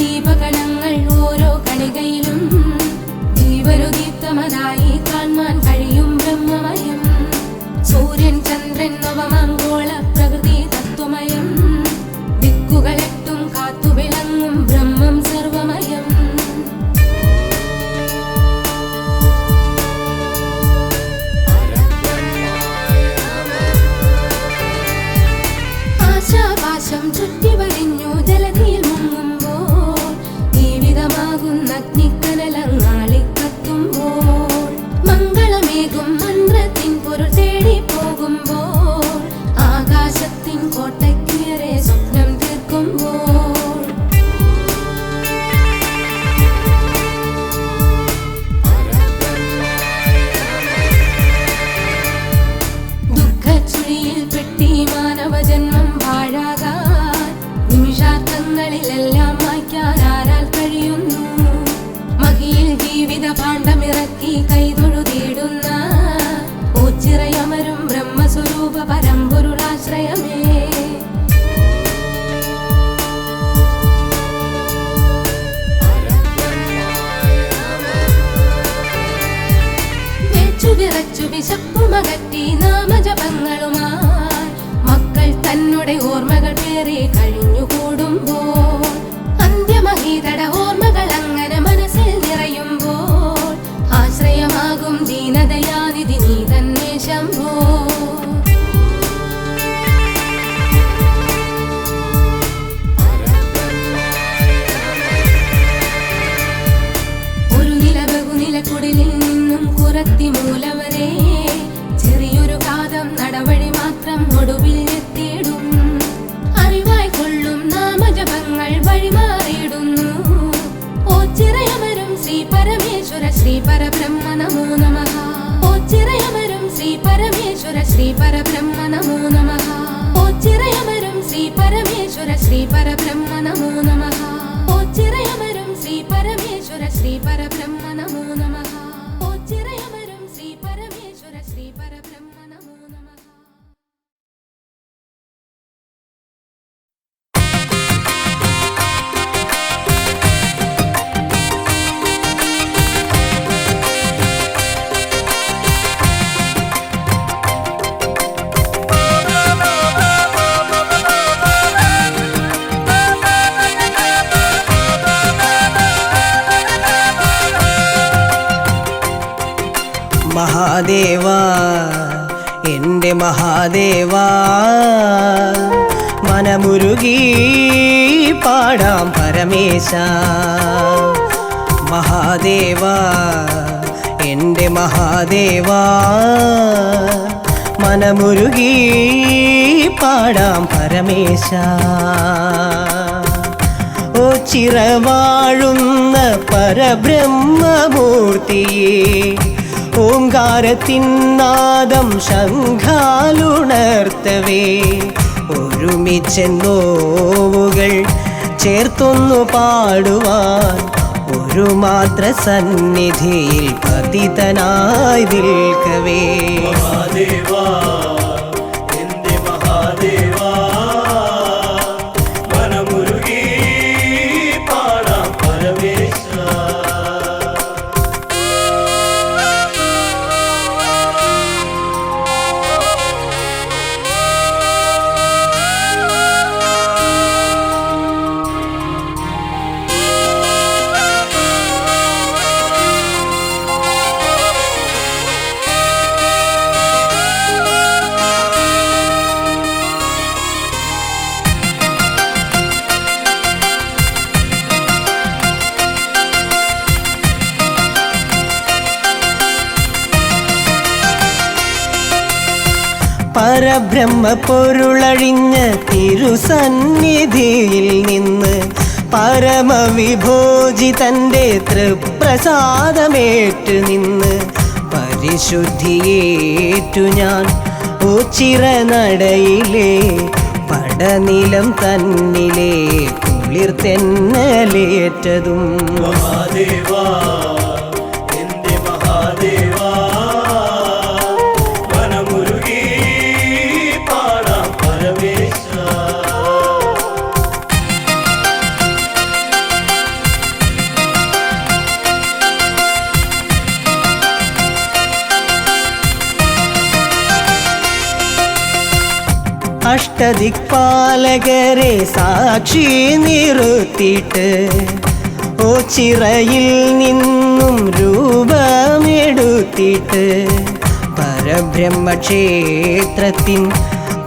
ദീപകണങ്ങൾ ഓരോ കണികയിലും ജീവനുദീപ്തമതായി കാണാൻ കഴിയും ബ്രഹ്മമയം. സൂര്യൻ ചന്ദ്രൻ നവമംഗോള പ്രകൃതി തത്വമയം. ദിക്കുകളെട്ടും കാത്തുവിളങ്ങും ബ്രഹ്മം സർവമയം. ആശാപാശം ചുറ്റിവരിഞ്ഞു ജലധിയിൽ മുങ്ങുമ്പോൾ ജീവിതമാകുന്ന അഗ്നിക്കനലങ്ങാളിക്കത്തുമ്പോൾ മംഗളമേകും മന്ത്രത്തിൻ പൊരുൾ തേടി പോകുമ്പോൾ ആകാശത്തിൻ കോട്ടയ്ക്കുയരെ സ്വപ്നം തീർക്കുമ്പോൾ ദുഃഖച്ചുഴിയിൽ പെട്ടി മാനവജന്മം പാഴാകാൻ നിമിഷാർത്ഥങ്ങളിലെല്ലാം മായ്ക്കാൻ ആരാൽ കഴിയുന്നു? മഹിയിൽ ജീവിത പാണ്ഡമിറക്കി കൈതൊഴുതേടുന്ന ഓച്ചിറയമരും ബ്രഹ്മസ്വരൂപ പരമ്പൊരുളാശ്രയമേ. വിറച്ചു വിശപ്പുമകറ്റി നാമജപങ്ങളുമായി മക്കൾ തന്നുടെ ഓർമ്മകൾ പേറി കഴിഞ്ഞുകൂടുമ്പോൾ അന്ത്യമഹീതട ഓർമ്മകൾ അങ്ങനെ മനസ്സിൽ നിറയുമ്പോൾ ആശ്രയമാകും ദീനദയാനിധി നീ തന്നെ ശംഭോ. ഒരു നില ബഹുനില കുടിലിൽ നിന്നും കുറത്തി മൂലവരെ ചെറിയൊരു കാതം നടവഴി മാത്രം ഒടുവിൽ എത്തിയിടും. അറിവായി കൊള്ളും നാമജപങ്ങൾ വഴിമാറിയിടുന്നു. ഓച്ചിറയമരും ശ്രീ പരമേശ്വര ശ്രീ പരബ്രഹ്മ നമോ നമഃ. ഓച്ചിറയമരും ശ്രീ പരമേശ്വര ശ്രീ പരബ്രഹ്മ നമോ നമഃ. ഓച്ചിറയമരും ശ്രീ പരമേശ്വര ശ്രീ പരബ്രഹ്മ നമോ നമഃ. ഓച്ചിറയമരും ശ്രീ പരമേശ്വര ശ്രീ പരബ്രഹ്മ നമോ നമഃ. ഓച്ചിറയമരും ശ്രീ പരമേശ്വര ശ്രീ പരബ്രഹ്മ നമോ നമഃ. മഹാദേവാ എൻ്റെ മഹാദേവാ മനമുരുകി പാടാം പരമേശ. മഹാദേവാ എൻ്റെ മഹാദേവാ മനമുരുകി പാടാം പരമേശ. ഓ ചിറവാഴുന്ന പരബ്രഹ്മമൂർത്തിയേ ഓംകാരത്തിന്നാദം ശംഖാലുണർത്തവേ ഒരുമിച്ചെന്നോവുകൾ ചേർത്തൊന്നു പാടുവാൻ ഒരു മാത്ര സന്നിധിയിൽ പതിതനായി നിൽക്കവേ. മഹാദേവാ എൻ്റെ മഹാദേവാ മനമുരുകി പാടാം പരമേശ. പരബ്രഹ്മ പൊരുളഴിഞ്ഞ തിരുസന്നിധിയിൽ നിന്ന് പരമവിഭോജി തൻ്റെ തൃപ്രസാദമേറ്റു നിന്ന് പരിശുദ്ധിയേറ്റു ഞാൻ ഓച്ചിറ നടയിലെ പടനിലം തന്നിലെ കുളിർത്തെന്നലേറ്റതും. മഹാദേവാ എൻ്റെ മഹാദേവാ മനമുരുകി പാടാം പരമേശ. അഷ്ടദിക്പാലകരെ സാക്ഷി നിർത്തിയിട്ട് ഓച്ചിറയിൽ നിന്നും രൂപമെടുത്തിട്ട് പരബ്രഹ്മക്ഷേത്രത്തിൻ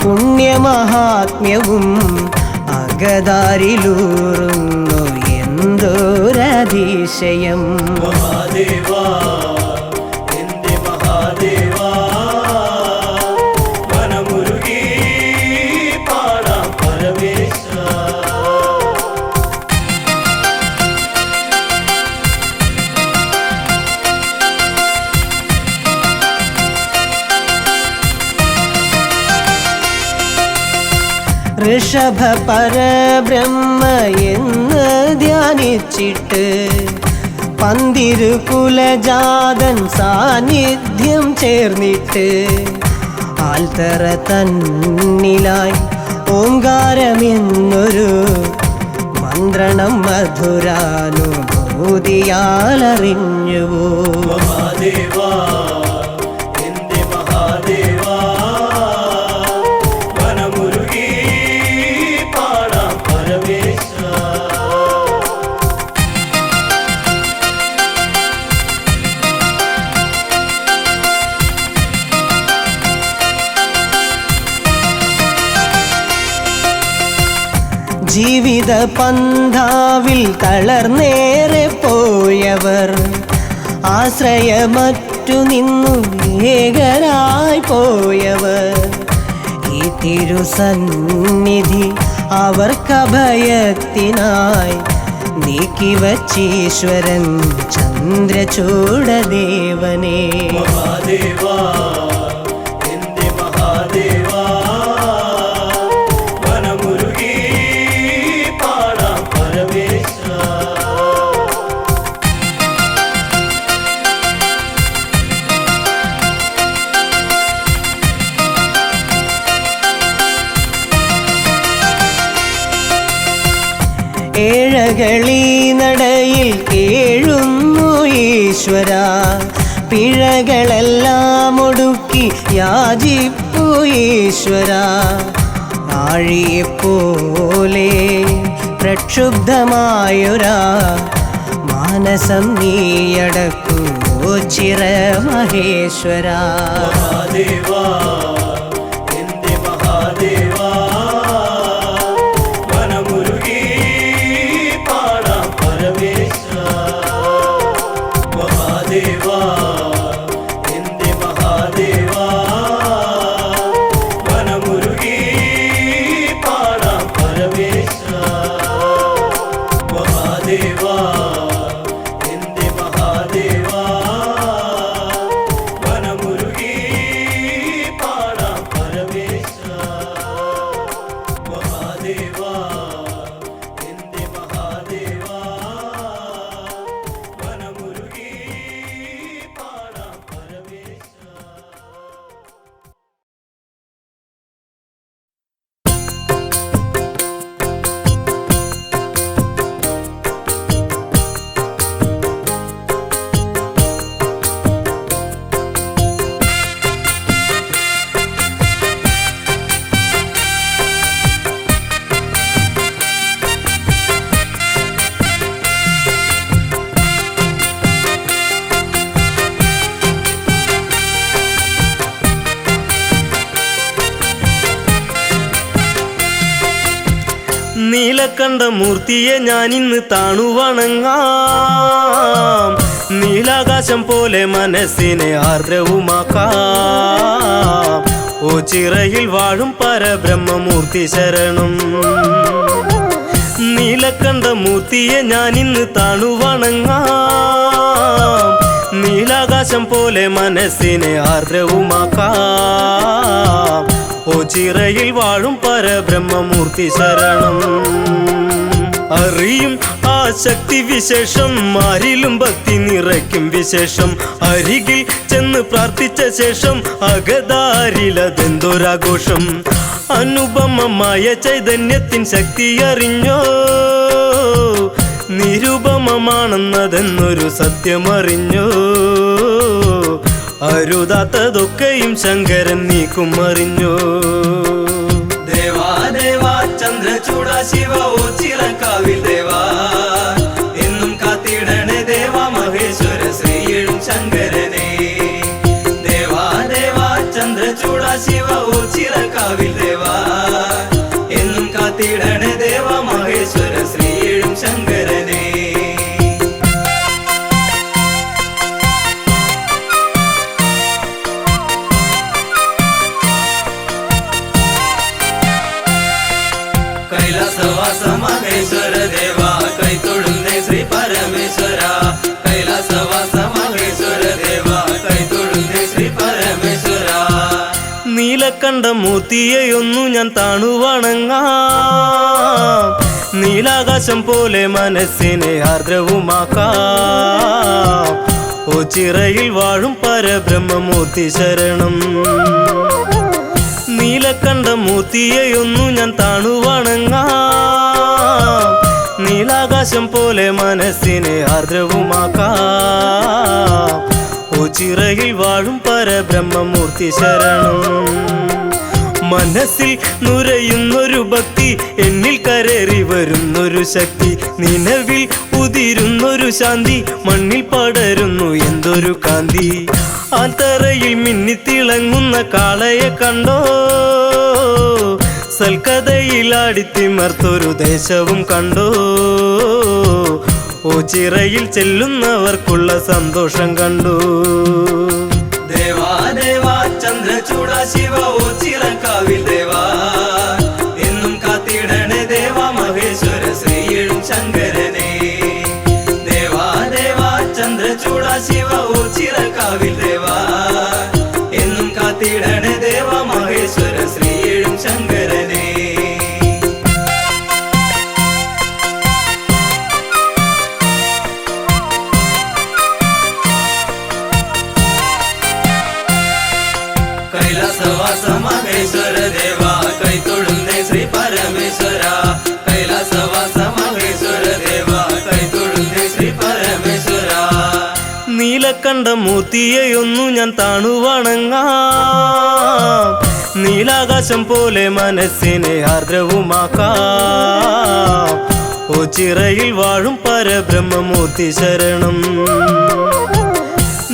പുണ്യമഹാത്മ്യവും അകതാരിലൂറുന്നു എന്തൊരതിശയം. മഹാദേവാ എന്റെ മഹാദേവാ മനമുരുകി പാടാം പരമേശ. ഋഷഭ പരബ്രഹ്മ എന്ന് ധ്യാനിച്ചിട്ട് പന്തിരുകുലജാതൻ സാന്നിധ്യം ചേർന്നിട്ട് ആൽത്തറ തന്നിലായി ഓംകാരമെന്നൊരു മന്ത്രണം മധുരാനുഭൂതിയാലറിഞ്ഞുവോ. മഹാദേവാ എന്റെ മഹാദേവാ മനമുരുകി പാടാം പരമേശ. ജീവിത പന്ഥാവിൽ തളർന്നേറെ പോയവർ ആശ്രയമറ്റു നിന്നു ഏകരായി പോയവർ ഈ തിരുസന്നിധി അവർക്കഭയത്തിനായി നീക്കിവച്ചീശ്വരൻ ചന്ദ്രചൂഡദേവനേ. മഹാദേവാ എന്റെ മഹാദേവാ മനമുരുകി പാടാം പരമേശ. ഏഴകളീ നടയിൽ കേഴുന്നു ഈശ്വര, പിഴകളെല്ലാം ഒടുക്കി യാചിപ്പു ഈശ്വര. ആഴിയെപ്പോലെ പ്രക്ഷുബ്ധമായൊരാ മാനസം നീയടക്കൂ ചിര മഹേശ്വര. മഹാദേവാ എന്റെ മഹാദേവാ മനമുരുകി പാടാം പരമേശ. മഹാദേവാ എന്റെ മഹാദേവാ മനമുരുകി പാടാം പരമേശ. മഹാദേവാ എന്റെ മഹാദേവാ മനമുരുകി പാടാം പരമേശ. മഹാദേവാ എന്റെ മഹാദേവാ മനമുരുകി പാടാം പരമേശ. നീലക്കണ്ഠ മൂർത്തിയെ ഞാനിന്ന് താണു വണങ്ങാം. നീലാകാശം പോലെ മനസ്സിനെ ആർദ്രവുമാക്കാം. ഓ ചിറയിൽ വാഴും പരബ്രഹ്മമൂർത്തി ശരണം. നീലക്കണ്ഠ മൂർത്തിയെ ഞാനിന്ന് താണു വണങ്ങാം. നീലാകാശം പോലെ മനസ്സിനെ ആർദ്രവുമാക്കാം. ഓ ചിറയിൽ വാഴും പരബ്രഹ്മമൂർത്തി ശരണം. അറിയും ആ ശക്തി വിശേഷം, ആരിലും ഭക്തി നിറയ്ക്കും വിശേഷം. അരികിൽ ചെന്ന് പ്രാർത്ഥിച്ച ശേഷം അകതാരിലതെന്തൊരാഘോഷം. അനുപമമായ ചൈതന്യത്തിൻ ശക്തി അറിഞ്ഞോ, നിരുപമമാണെന്നതെന്നൊരു സത്യമറിഞ്ഞോ. അരുതാത്തതൊക്കെയും ശങ്കരൻ നീക്കും അറിഞ്ഞോ. നീലക്കണ്ഠ മൂർത്തിയെയൊന്നു ഞാൻ താണു വണങ്ങാം. നീലാകാശം പോലെ മനസ്സിനെ ആർദ്രവുമാക്കാം. ഓ ചിറയിൽ വാഴും പരബ്രഹ്മമൂർത്തി ശരണം. നീലക്കണ്ഠ മൂർത്തിയെയൊന്നു ഞാൻ താണു വണങ്ങാം. നീലാകാശം പോലെ മനസ്സിനെ ആർദ്രവുമാക്കാം. ഓ ചിറയിൽ വാഴും പരബ്രഹ്മമൂർത്തി ശരണം. മനസ്സിൽ നുരയുന്നൊരു ഭക്തി, എന്നിൽ കരേറി വരുന്നൊരു ശക്തി, നിലവിൽ ഉതിരുന്നൊരു ശാന്തി, മണ്ണിൽ പടരുന്നു എന്തൊരു കാന്തി. ആൽത്തറയിൽ മിന്നിത്തിളങ്ങുന്ന കാളയെ കണ്ടോ, സൽക്കഥയിലാടിത്തിമർത്തൊരു ദേശവും കണ്ടോ. ഓ ചിറയിൽ ചെല്ലുന്നവർക്കുള്ള സന്തോഷം കണ്ടു. ദേവാ ദേവാ ചന്ദ്രചൂട ശിവ ഓ ചിറക്കാവിൽ ദേവാ, എന്നും കാത്തിടണേ ദേവാ മഹേശ്വര ശ്രീയും ശങ്കരനെ. ദേവാ ദേവാ ചന്ദ്രചൂട ശിവ ഓ ചിറക്കാവിൽ ദേവാ, എന്നും കാത്തിടണേ ദേവാ മഹേശ്വര ശ്രീയും ശങ്കരനെ. കൈലാസവാസ മഹേശ്വര ദേവാ, കൈ തൊഴുന്നേ ശ്രീ പരമേശ്വര. കൈലാസവാസ മഹേശ്വര ദേവാ, കൈ തൊഴുന്നേ ശ്രീ പരമേശ്വര. നീലക്കണ്ഠ മൂർത്തിയെയൊന്നു ഞാൻ താണു വണങ്ങാം. നീലാകാശം പോലെ മനസ്സിനെ ആർദ്രവുമാക്കാം. ഓ ചിറയിൽ വാഴും പരബ്രഹ്മമൂർത്തി ശരണം.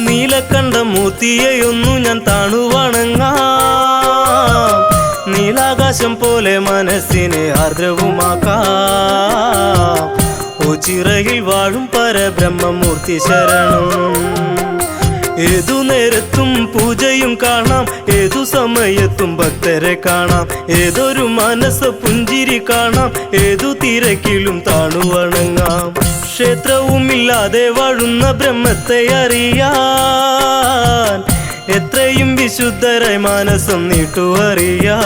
നീലക്കണ്ഠ മൂർത്തിയെയൊന്നു ഞാൻ താണു വണങ്ങാം. നീലാകാശം പോലെ മനസ്സിനെ ആർദ്രവുമാക്കാം. ഓ ചിറയിൽ വാഴും പരബ്രഹ്മമൂർത്തി ശരണം. ഏതു നേരത്തും പൂജയും കാണാം, ഏതു സമയത്തും ഭക്തരെ കാണാം. ഏതൊരു മനസ്സ് പുഞ്ചിരി കാണാം, ഏതു തിരക്കിലും താണു വണങ്ങാം. ക്ഷേത്രവുമില്ലാതെ വാഴുന്ന ബ്രഹ്മത്തെ അറിയാൻ, എത്രയും വിശുദ്ധരായി മനസ്സം നീട്ടുവറിയാൻ.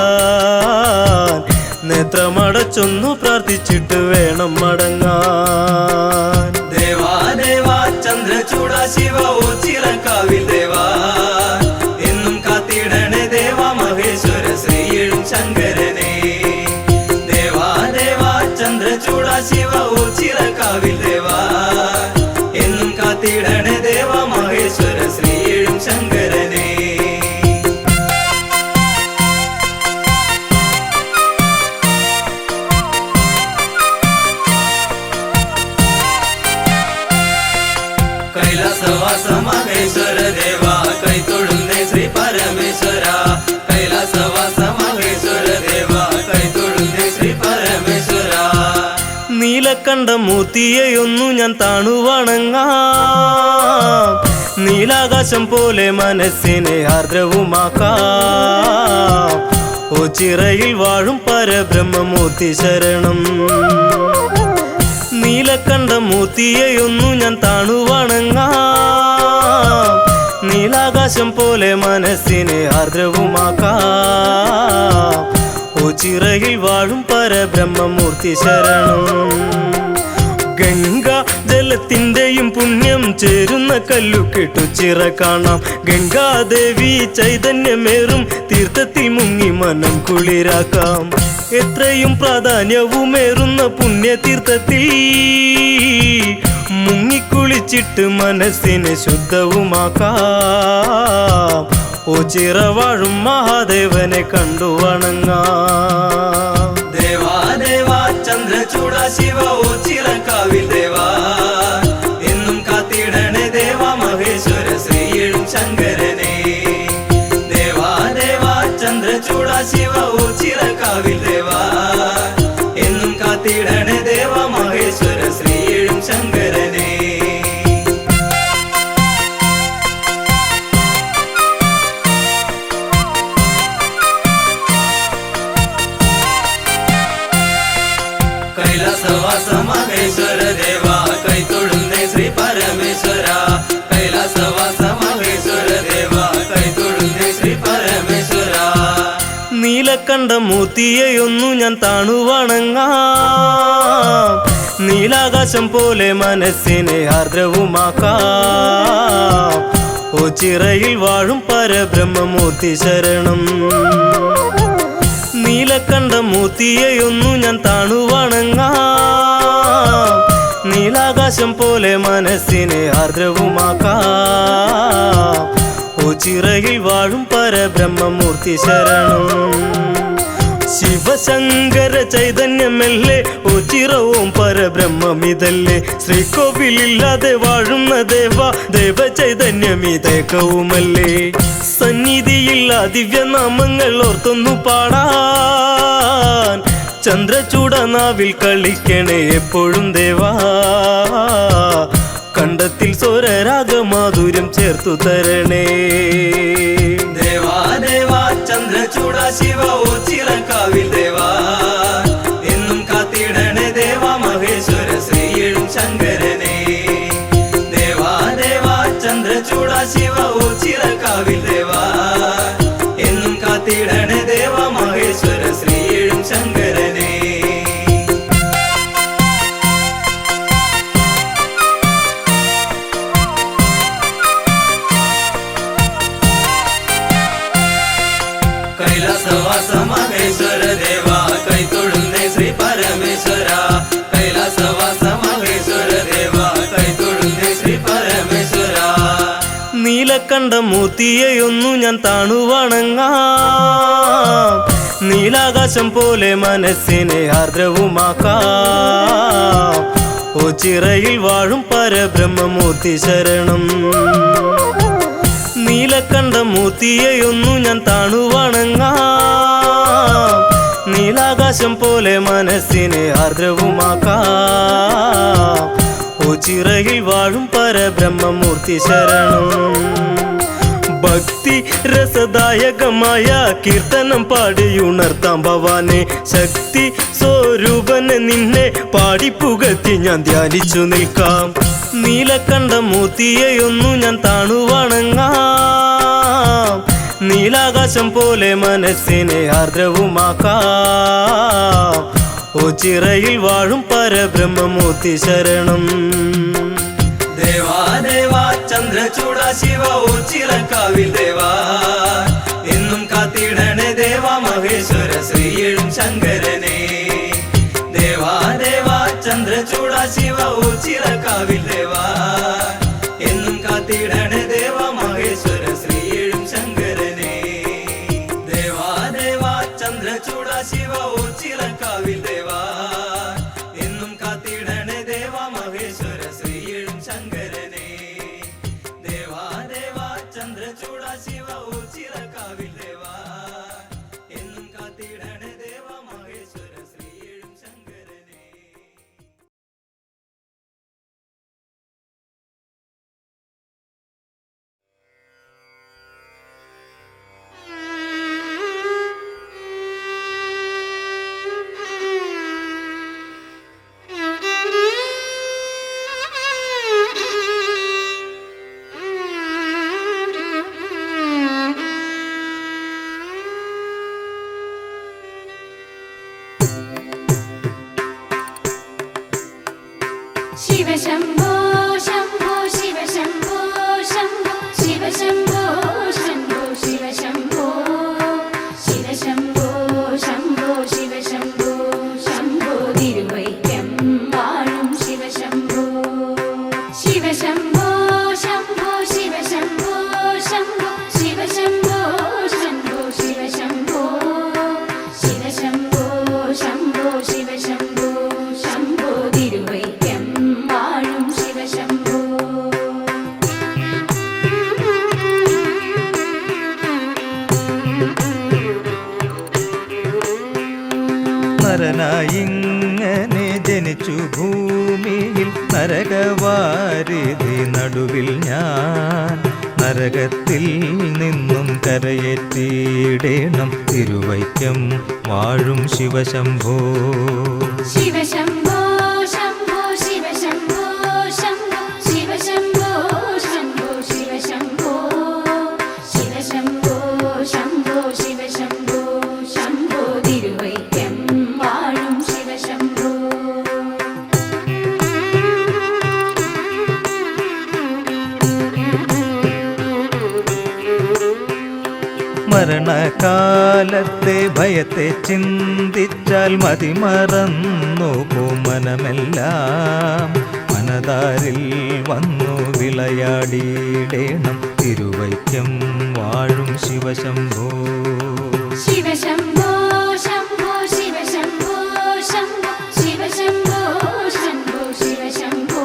നേത്രമടച്ചൊന്നു പ്രാർത്ഥിച്ചിട്ട് വേണം മടങ്ങാൻ. ദേവാ ദേവാ ചന്ദ്രചൂട ശിവ ഓ ചിറക്കാവിൽ ദേവാ, എന്നും കാത്തിടണേ ദേവാ മഹേശ്വര ശ്രീയും ശങ്കരനെ. ദേവാ ദേവാ ചന്ദ്രചൂട ശിവ ഓ ചിറക്കാവിൽ ദേവാ, എന്നും കാത്തിടണേ ദേവാ മഹേശ്വര ശ്രീയും ശങ്കരനെ. കൈലാസവാസ മഹേശ്വര ദേവാ, കൈ തൊഴുന്നേ ശ്രീ പരമേശ്വര. കൈലാസവാസ മഹേശ്വര ദേവാ, കൈ തൊഴുന്നേ ശ്രീ പരമേശ്വര. നീലക്കണ്ഠ മൂർത്തിയെയൊന്നു ഞാൻ താണു വണങ്ങാം. നീലാകാശം പോലെ മനസ്സിനെ ആർദ്രവുമാക്കാം. ഓ ചിറയിൽ വാഴും പരബ്രഹ്മമൂർത്തി ശരണം. നീലക്കണ്ഠ മൂർത്തിയെയൊന്നു ഞാൻ താണു വണങ്ങാം. നീലാകാശം പോലെ മനസ്സിനെ ആർദ്രവുമാക്കാം. ഓ ചിറയിൽ വാഴും പരബ്രഹ്മമൂർത്തി ശരണം. ഗംഗ ജലത്തിന്റെയും പുണ്യം ചേരുന്ന കല്ലുകെട്ടു ചിറ കാണാം. ഗംഗാദേവി ചൈതന്യമേറും തീർത്ഥത്തിൽ മുങ്ങി മനം കുളിരാക്കാം. എത്രയും പ്രാധാന്യവുമേറുന്ന പുണ്യതീർത്ഥത്തിൽ മുങ്ങിക്കുളിച്ചിട്ട് മനസ്സിനെ ശുദ്ധവുമാക്കാം. ഓ ചിറവാഴും മഹാദേവനെ കണ്ടു വണങ്ങാം. ദേവാ ദേവാ ചന്ദ്രചൂട ശിവ ഓ ചിറക്കാവിൽ ദേവാ, എന്നും കാത്തിടണേ ദേവാ മഹേശ്വര ശ്രീയും ശങ്കരനെ. ദേവാ ദേവാ ചന്ദ്രചൂട ശിവ ഓ ചിറക്കാവിൽ ദേവാ, എന്നും കാത്തിടണേ ദേവാ മഹേശ്വര ശ്രീയും ശങ്കരനെ. കൈലാസവാസ മഹേശ്വര ദേവാ, കൈ തൊഴുന്നേ ശ്രീ പരമേശ്വര. കൈലാസവാസ മഹേശ്വര ദേവാ, കൈ തൊഴുന്നേ ശ്രീ പരമേശ്വര. നീലക്കണ്ട മൂർത്തിയെയൊന്നു ഞാൻ താണുവണങ്ങാം. നീലാകാശം പോലെ മനസ്സിനെ ആർദ്രവുമാക്കാം. ഓ ചിറയിൽ വാഴും പരബ്രഹ്മമൂർത്തി ശരണം. നീലക്കണ്ട മൂർത്തിയെയൊന്നു ഞാൻ താണുവണങ്ങാം. നീലാകാശം പോലെ മനസ്സിനെ ആർദ്രവുമാക്കാം. ഓ ചിറയിൽ വാഴും പരബ്രഹ്മമൂർത്തി ശരണം. ശിവശങ്കര ചൈതന്യമല്ലേ ഓ ചിറവും പരബ്രഹ്മമിതല്ലേ. ശ്രീകോവിലില്ലാതെ വാഴുന്ന ദേവ ദേവ ചൈതന്യമീതേക്കവുമല്ലേ. സന്നിധിയില്ല ദിവ്യനാമങ്ങൾ ഓർത്തൊന്നു പാടാൻ ചന്ദ്രചൂട നാവിൽ കളിക്കണേ എപ്പോഴും ദേവാ. കണ്ടത്തിൽ സ്വരരാഗമാധുര്യം ചേർത്തു തരണേ. ദേവാ ദേവാ ചന്ദ്രചൂട ശിവ ഓ ചിറക്കാവിൽ ദേവാ. എന്നും കാത്തിടണേ ദേവാ മഹേശ്വര ശ്രീയെഴും ശങ്കരനെ. ദേവാ ദേവാ ചന്ദ്രചൂട ശിവ ഓ ചിറക്കാവിൽ ദേവാ. എന്നും കാത്തിടണേ ദേവാ മഹേശ്വര ശ്രീയെഴും ശങ്കരനെ. കൈലാസവാസ മഹേശ്വര ദേവാ കൈതൊഴുന്നേ ശ്രീ പരമേശ്വര. കൈലാസവാസ മഹേശ്വര ദേവാ കൈതൊഴുന്നേ ശ്രീ പരമേശ്വര. നീലക്കണ്ട മൂർത്തിയെയൊന്നു ഞാൻ താണുവണങ്ങാം. നീലാകാശം പോലെ മനസ്സിനെ ആർദ്രവുമാക്കാം. ഓ ചിറയിൽ വാഴും പരബ്രഹ്മമൂർത്തി ശരണം. നീലക്കണ്ട മൂർത്തിയെയൊന്നു ഞാൻ താണുവണങ്ങാം. നീലാകാശം പോലെ മനസ്സിനെ ആർദ്രവുമാക്കാം. ഓ ചിറയിൽ വാഴും പരബ്രഹ്മമൂർത്തി ശരണം. ഭക്തി രസദായകമായ കീർത്തനം പാടിയുണർത്താം ഭവാനെ. ശക്തി സ്വരൂപനെ നിന്നെ പാടിപ്പുകത്തി ഞാൻ ധ്യാനിച്ചു നിൽക്കാം. നീലക്കണ്ട മൂർത്തിയെയൊന്നു ഞാൻ താണുവണങ്ങാം. നീലാകാശം പോലെ മനസ്സിനെ ആർദ്രവുമാക്കാം. ഓ ചിറയിൽ വാഴും പരബ്രഹ്മമൂർത്തി ശരണം. ദേവാ ദേവാ ചന്ദ്രചൂട ശിവ ഓ ചിറക്കാവിൽ ദേവാ. എന്നും കാത്തിടണേ ദേവാ മഹേശ്വര ശ്രീയെഴും ശങ്കരനെ. ദേവാ ദേവാ ചന്ദ്രചൂട ശിവ ഓ ചിറക്കാവിൽ ദേവാ. എന്നും കാത്തിടണേ ദേവാ മഹേശ്വര ശ്രീയെഴും ശങ്കരനെ. ദേവാ ദേവാ ചന്ദ്രചൂട ശിവ ഓ ചിറക്കാവിൽ ദേവാ. എന്നും കാത്തിടണേ ദേവാ മഹേശ്വര ശ്രീയെഴും ശങ്കരനെ. ദേവാ ദേവാ ചന്ദ്രചൂട ശിവ ഓ ചിറക്കാവിൽ ദേവാ. എന്നും കാത്തിടണേ ദേവാ മഹേശ്വര ശ്രീയെഴും ശങ്കരനെ. ശിവശംഭോ ശംഭോ ശിവശംഭോ ശംഭോ ശിവശംഭോ ശംഭോ ശിവശംഭോ ശിവശംഭോ ശംഭോ ശിവശംഭോ ശംഭോ തിരുവൈക്കം വാഴും ശിവശംഭോ. ശിവശംഭോ ശംഭോ ശിവശംഭോ ശംഭോ ശിവശംഭോ ശംഭോ ശിവശംഭോ ശിവശംഭോ ശംഭോ ശിവശംഭോ ശംഭോ തിരുവൈക്കം വാഴും ശിവശംഭോ. നരനായിങ്ങനെ ജനിച്ചു ഭൂമിയിൽ നരകവാരിധി നടുവിൽ ഞാൻ. നരകത്തിൽ നിന്നും കരയേറ്റിടേണം തിരുവൈക്കം വാഴും ശിവശംഭോ. ശിവശംഭോ ശംഭോ ശിവശംഭോ ശംഭോ ശിവശംഭോ ശംഭോ ശിവശംഭോ ശിവശംഭോ ശംഭോ ശിവശംഭോ ശംഭോ തിരുവൈക്കം വാഴും ശിവശംഭോ. മരണകാലത്തെ ഭയത്തെ ചിന്തിച്ചാൽ മതിമറന്നു മനമെല്ലാം മനതാരിൽ വന്നു വിളയാടിയിടേണം തിരുവൈക്കം വാഴും ശിവശംഭോ. ശിവശംഭോ ശംഭോ ശിവശംഭോ ശംഭോ ശിവശംഭോ ശംഭോ ശിവശംഭോ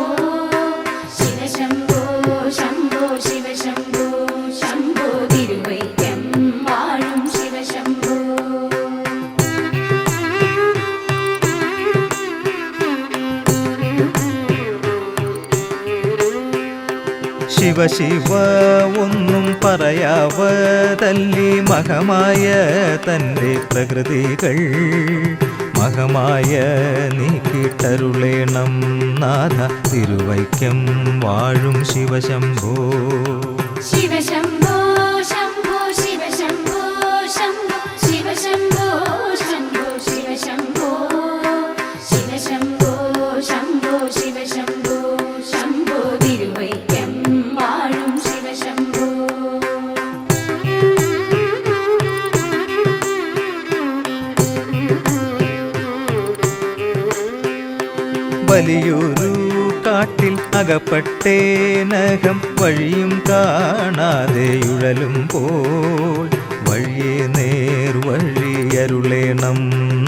ശിവശംഭോ ശംഭോ ശിവശംഭോ ശംഭോ തിരുവൈക്കം വാഴും ശിവശംഭോ. ശിവശിവ ഒന്നും പറയാവതല്ലി മഹമായ തൻ്റെ പ്രകൃതികൾ മഹമായ നീക്കിട്ടരുളേണം നാഥ തിരുവൈക്കം വാഴും ശിവശംഭോ. ശിവശംഭോ ശംഭോ ശിവശംഭോ ശംഭോ ശിവശംഭോ ശംഭോ ശിവശംഭോ ശിവശംഭോ ശംഭോ ശിവശംഭോ ശംഭോ തിരുവൈക്കം വാഴും ശിവശംഭോ. വലിയൊരു കാട്ടിൽ അകപ്പെട്ടേനകം വഴിയും കാണാതെ ഉഴലുമ്പോൾ വഴിയെ നേർവഴിയരുളേണം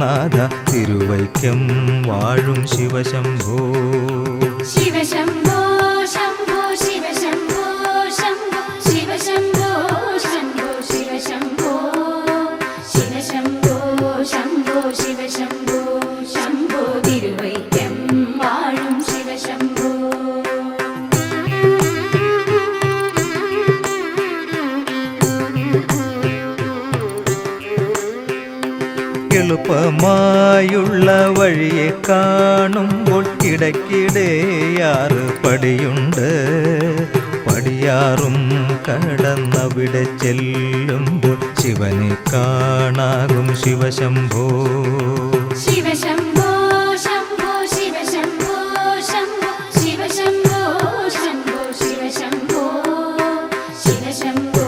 നാഥ തിരുവൈക്കം വാഴും ശിവശംഭോ. ശിവശംഭോ ശംഭോ ശിവശംഭോ ശംഭോ ശിവശംഭോ ശംഭോ ശിവശംഭോ ശിവശംഭോ ശംഭോ ശിവശംഭോ ശംഭോ തിരുവൈക്കം വാഴും ശിവശംഭോ. എളുപ്പമായുള്ള വഴിയെ കാണുമ്പോൾ ഇടയ്ക്കിടെയാറ് പടിയുണ്ട്. പടിയാറും കടന്നവിടെ ചെല്ലുമ്പോൾ ശിവനെ കാണാകും ശിവശംഭോ. ശിവശംഭോ ശംഭോ ശിവശംഭോ ശംഭോ ശിവശംഭോ ശംഭോ ശിവശംഭോ ശിവശംഭോ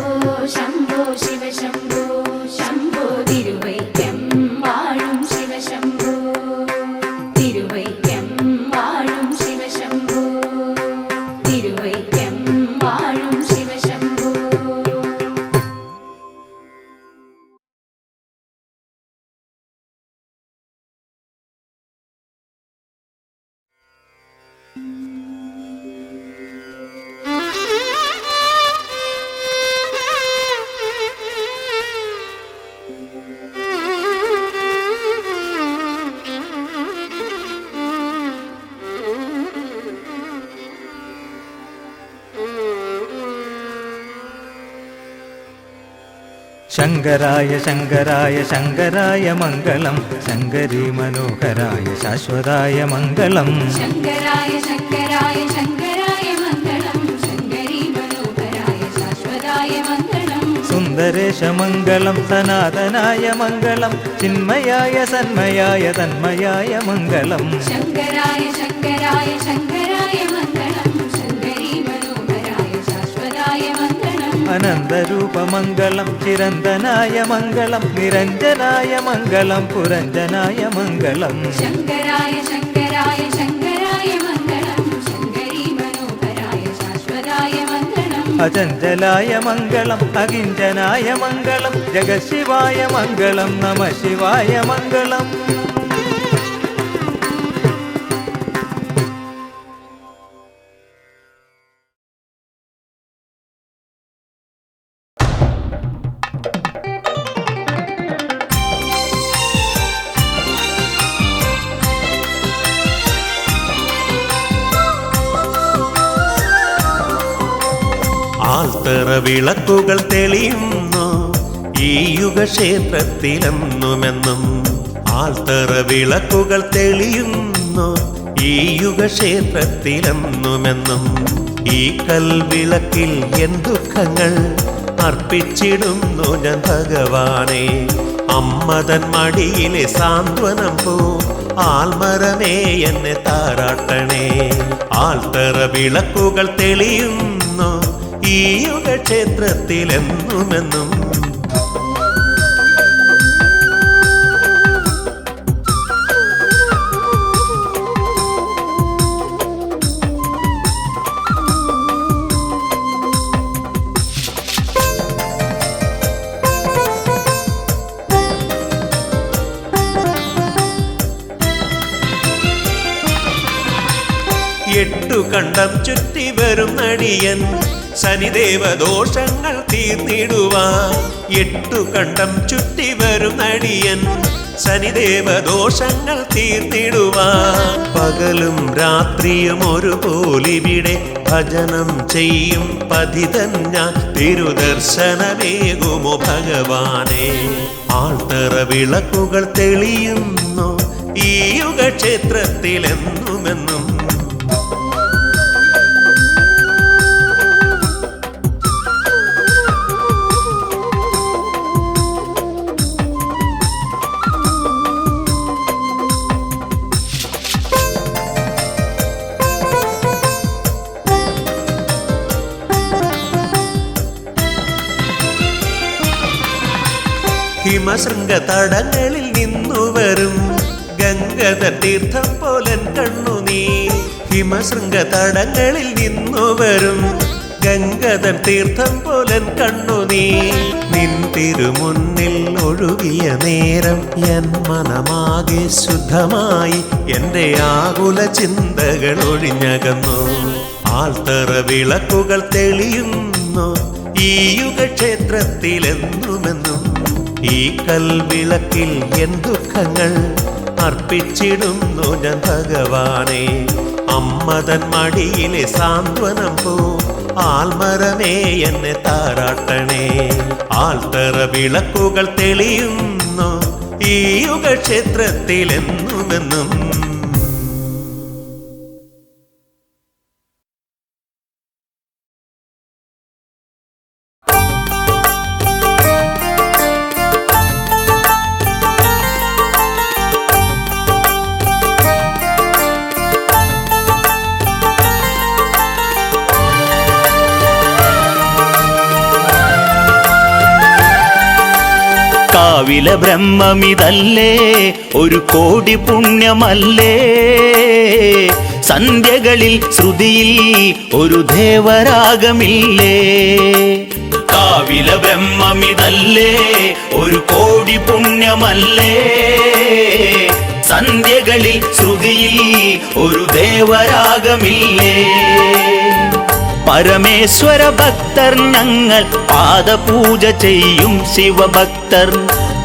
ശംഭോ ശിവശംഭോ ശംഭോ തിരുവൈക്കം വാഴും ശിവശംഭോ. തിരുവൈക്കം വാഴും ശിവശംഭോ. തിരുവൈക്കം വാഴും ശിവശംഭോ. ശങ്കരായ ശങ്കരായ ശങ്കരായ മംഗളം ശങ്കരി മനോഹരായ ശാശ്വതായ മംഗളം. ശങ്കരായ ശങ്കരായ ശങ്കരായ മംഗളം ശങ്കരി മനോഹരായ ശാശ്വതായ മംഗളം. സുന്ദരേശ മംഗളം സനാതനായ മംഗളം ചിന്മയായ സന്മയായ തന്മയായ മംഗളം. ശങ്കരായ ശങ്കരായ ശങ്കരായ മംഗളം ശങ്കരി മനോഹരായ ശാശ്വതായ മംഗളം. അനന്തരൂപമംഗളം ചിരന്തനായ മംഗളം നിരഞ്ജനായ മംഗളം പുരഞ്ജനായ മംഗളം. ശങ്കരായ ശങ്കരായ ശങ്കരായ മംഗളം ശങ്കരി മനോഹരായ ശാശ്വതായ മംഗളം. അചഞ്ചലായ മംഗളം അകിഞ്ചനായ മംഗളം ജഗശിവായ മംഗളം നമ ശിവായ മംഗളം. ആൽത്തറ വിളക്കുകൾ തെളിയുന്നു ഈ യുഗക്ഷേത്രത്തിലെന്നുമെന്നും. ആൽത്തറ വിളക്കുകൾ തെളിയുന്നു ഈ യുഗക്ഷേത്രത്തിലെന്നുമെന്നും. ഈ കൽവിളക്കിൽ എൻ ദുഃഖങ്ങൾ അർപ്പിച്ചിടുന്നു ഞാൻ ഭഗവാനെ. അമ്മതൻ മടിയിലെ സാന്ത്വനം പോ ആൽമരമേ എന്നെ താരാട്ടണേ. ആൽത്തറ വിളക്കുകൾ തെളിയുന്നു ഈ യുഗക്ഷേത്രത്തിൽ എന്നുമെന്നും. എട്ടു കണ്ടം ചുറ്റി വരും നടിയൻ ശനിദേവദോഷങ്ങൾ തീർന്നിടുവാൻ. എട്ടു കണ്ടം ചുറ്റി വരും നടിയൻ ശനിദേവദോഷങ്ങൾ തീർന്നിടുവാൻ. പകലും രാത്രിയും ഒരുപോലിവിടെ ഭജനം ചെയ്യും പതിതൻ ഞാൻ. തിരുദർശനമേകുമോ ഭഗവാനെ. ആൾത്തറ വിളക്കുകൾ തെളിയുന്നു ഈ യുഗക്ഷേത്രത്തിൽ എന്നുമെന്നും. ഹിമശൃംഗ തടങ്ങളിൽ നിന്നു വരും ഗംഗധർ തീർത്ഥം പോലൻ കണ്ണുനീ. ഹിമശൃംഗ തടങ്ങളിൽ നിന്നു വരും ഗംഗധർ തീർത്ഥം പോലൻ കണ്ണുനീ. നിൻ തിരുമുന്നിൽ ഒഴുകിയ നേരം എൻ മനമാകെ ശുദ്ധമായി. എൻ്റെ ആകുല ചിന്തകൾ ഒഴിഞ്ഞകന്നു. ആൽത്തറ വിളക്കുകൾ തെളിയുന്നു ഈ യുഗക്ഷേത്രത്തിൽ എന്നുമെന്നും. ഈ കൽവിളക്കിൽ എൻ ദുഃഖങ്ങൾ അർപ്പിച്ചിടുന്നു ഞാൻ ഭഗവാനെ. അമ്മതൻ മടിയിലെ സാന്ത്വനം പോ ആൽമരമേ എന്നെ താരാട്ടണേ. ആൽത്തറ വിളക്കുകൾ തെളിയുന്നു ഈ യുഗക്ഷേത്രത്തിൽ എന്നുമെന്നും. കാവില ബ്രഹ്മമിതല്ലേ ഒരു കോടി പുണ്യമല്ലേ. സന്ധ്യകളിൽ ശ്രുതിയിൽ ഒരു ദേവരാഗമില്ലേ. കാവില ബ്രഹ്മമിതല്ലേ ഒരു കോടി പുണ്യമല്ലേ. സന്ധ്യകളിൽ ശ്രുതിയിൽ ഒരു ദേവരാഗമില്ലേ. പരമേശ്വര ഭക്തർ ഞങ്ങൾ പാദപൂജ ചെയ്യും ശിവഭക്തർ.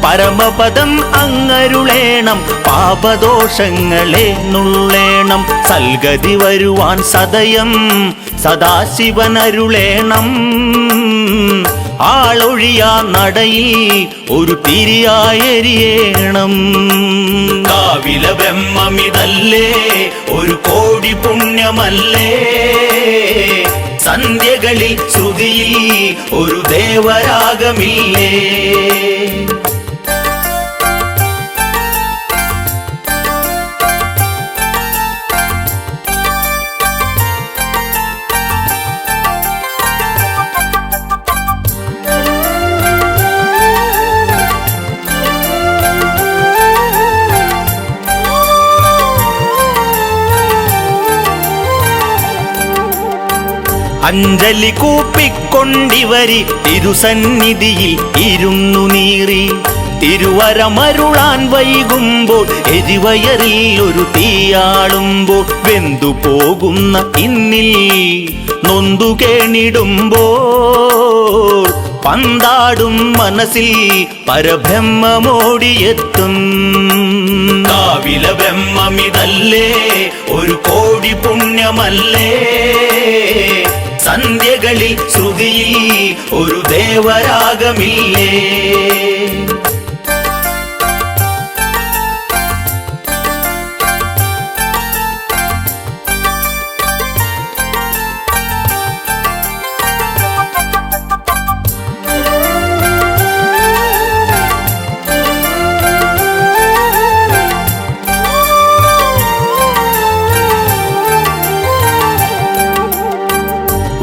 പരമപദം അങ്ങരുളേണം പാപദോഷങ്ങളെ നുള്ളേണം. സൽഗതി വരുവാൻ സദയം സദാശിവനരുളേണം. ആളൊഴിയാ നടയിൽ ഒരു തിരിയായെരിയേണം. കാവില ബ്രഹ്മമിതല്ലേ ഒരു കോടി പുണ്യമല്ലേ. സന്ധ്യകളിൽ ശ്രുതിയിൽ ഒരു ദേവരാഗമില്ലേ. അഞ്ജലി കൂപ്പിക്കൊണ്ടിവരി തിരുസന്നിധിയിൽ ഇരുന്നു നീറി. തിരുവരമരുളാൻ വൈകുമ്പോൾ എരിവയറിൽ ഒരു തീയാളുമ്പോൾ വെന്തു പോകുന്ന ഇന്നിൽ നൊന്തു കേണിടുമ്പോൾ പന്താടും മനസ്സിൽ പരബ്രഹ്മമോടിയെത്തും. കാവില ബ്രഹ്മമിതല്ലേ ഒരു കോടി പുണ്യമല്ലേ. സന്ധ്യകളിൽ ശ്രുതിയിൽ ഒരു ദേവരാഗമില്ലേ.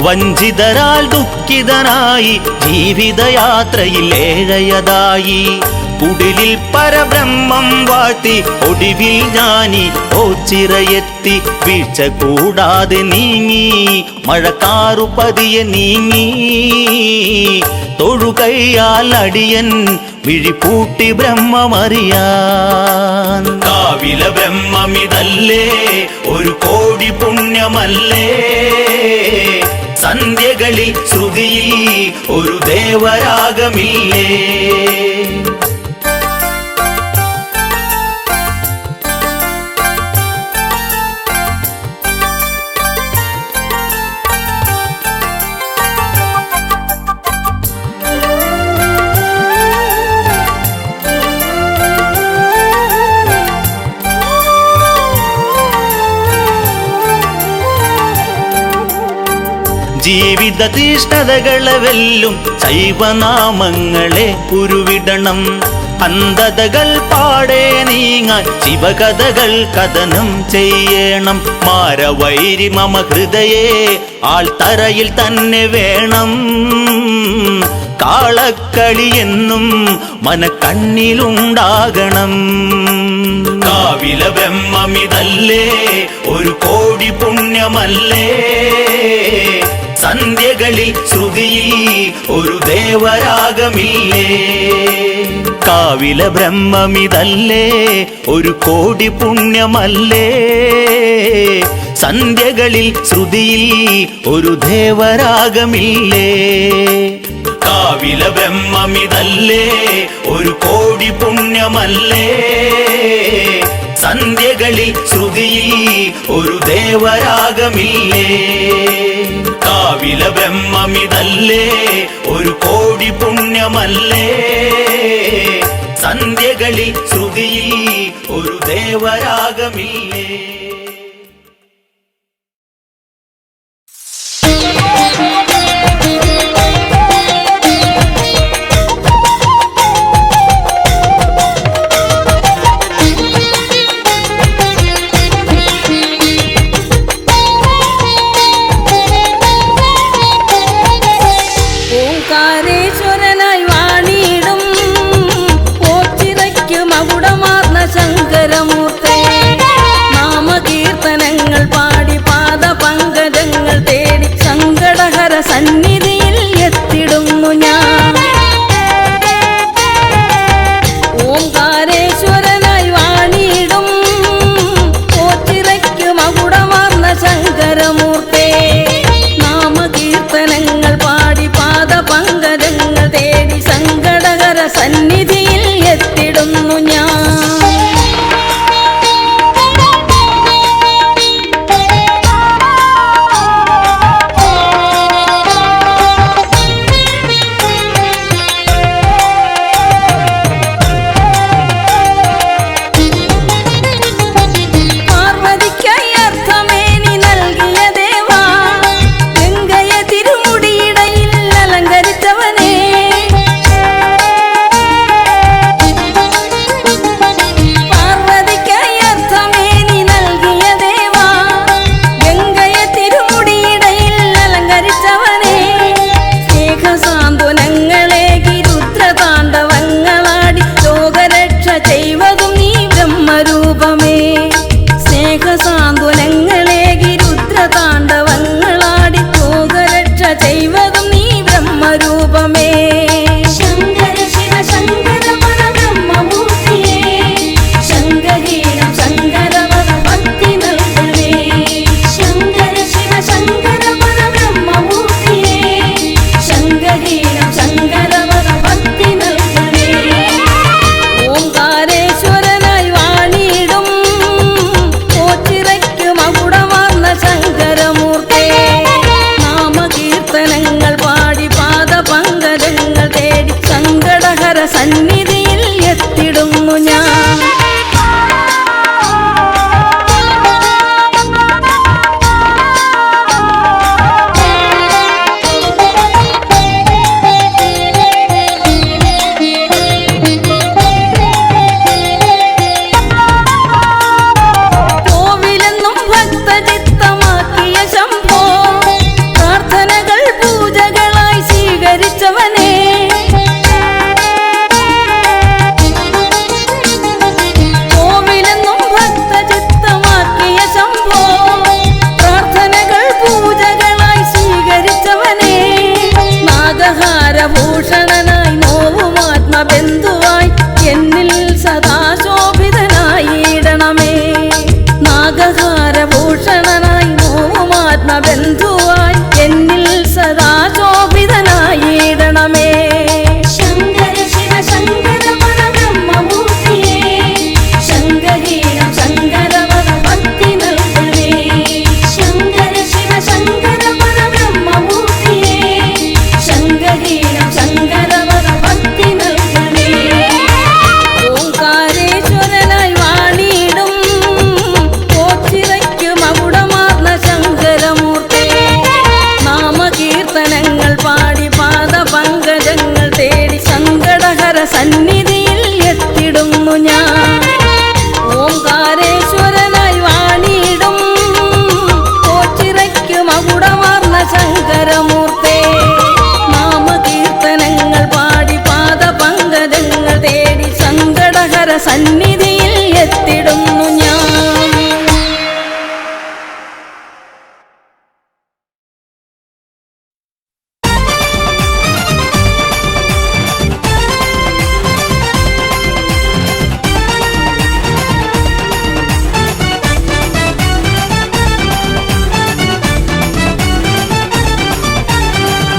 വഞ്ചിതരാൽ ദുഃഖിതനായി ജീവിതയാത്രയിൽ ഏഴയതായി കുടിലിൽ പരബ്രഹ്മം വാഴ്ത്തി ഒടുവിൽ ജ്ഞാനി ഓച്ചിറയെത്തി വീഴ്ച കൂടാതെ നീങ്ങി മഴക്കാറു പതിയെ നീങ്ങി തൊഴുകൈയാൽ അടിയൻ വിഴിപൂട്ടി ബ്രഹ്മമറിയാൻ കാവില ബ്രഹ്മമിതല്ലേ ഒരു കോടി പുണ്യമല്ലേ സന്ധ്യകളിൽ ശ്രുതിയിൽ ഒരു ദേവരാഗമില്ലേ ജീവിത തീഷ്ണതകളെ വെല്ലും ശൈവനാമങ്ങളെ ഉരുവിടണം അന്ധതകൾ പാടെ നീങ്ങാൻ ശിവകഥകൾ കഥനം ചെയ്യണം മാരവൈരി മമ ഹൃദയേ ആൾത്തറയിൽ തന്നെ വേണം കാളക്കളിയെന്നും മനക്കണ്ണിലുണ്ടാകണം കാവില ബ്രഹ്മമിതല്ലേ ഒരു കോടി പുണ്യമല്ലേ സന്ധ്യകളിൽ ശ്രുതിയിൽ ഒരു ദേവരാഗമില്ലേ കാവില ബ്രഹ്മമിതല്ലേ ഒരു കോടി പുണ്യമല്ലേ സന്ധ്യകളിൽ ശ്രുതിയിൽ ഒരു ദേവരാഗമില്ലേ കാവില ബ്രഹ്മമിതല്ലേ ഒരു കോടി പുണ്യമല്ലേ സന്ധ്യകളിൽ ശ്രുതിയിൽ ഒരു ദേവരാഗമില്ലേ കാവില ബ്രഹ്മമിതല്ലേ ഒരു കോടി പുണ്യമല്ലേ സന്ധ്യകളിൽ ശ്രുതിയിൽ ഒരു ദേവരാഗമില്ലേ സന്നിധിയിൽ എത്തിടുന്നു ഞാൻ ഓംകാരേശ്വരനായി വാണിടും ഓച്ചിറയ്ക്ക് മകുടമാർന്ന ശങ്കരമൂർത്തേ നാമകീർത്തനങ്ങൾ പാടി പാദപങ്കജങ്ങൾ തേടി സങ്കടഹര സന്നിധിയിൽ എത്തിടുന്നു ഞാൻ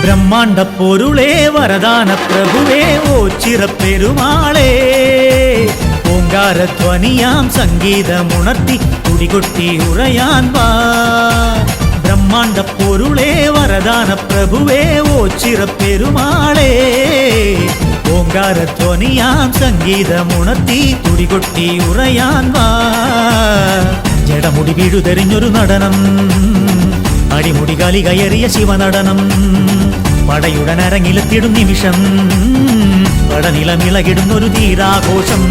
ബ്രഹ്മാണ്ട പൊരുളേ വരദാന പ്രഭുവേ ഓച്ചിറപ്പെരുമാളേ ഓങ്കാരധ്വനിയാം സംഗീതമുണർത്തി തുടികൊട്ടി ഉറയാൻ വാ ബ്രഹ്മാണ്ട പൊരുളേ വരദാന പ്രഭുവേ ഓച്ചിറപ്പെരുമാളേ ഓങ്കാരധ്വനിയാം സംഗീതമുണർത്തി തുടികൊട്ടി ഉറയാൻ വാ ജടമുടി വീഴുതെറിഞ്ഞൊരു നടനം അടിമുടി കാലി കയറിയ ശിവനടനം പടയുടനരങ്ങിലെത്തിടും നിമിഷം പടനിലമിളകിടുന്നൊരു തീരാഘോഷം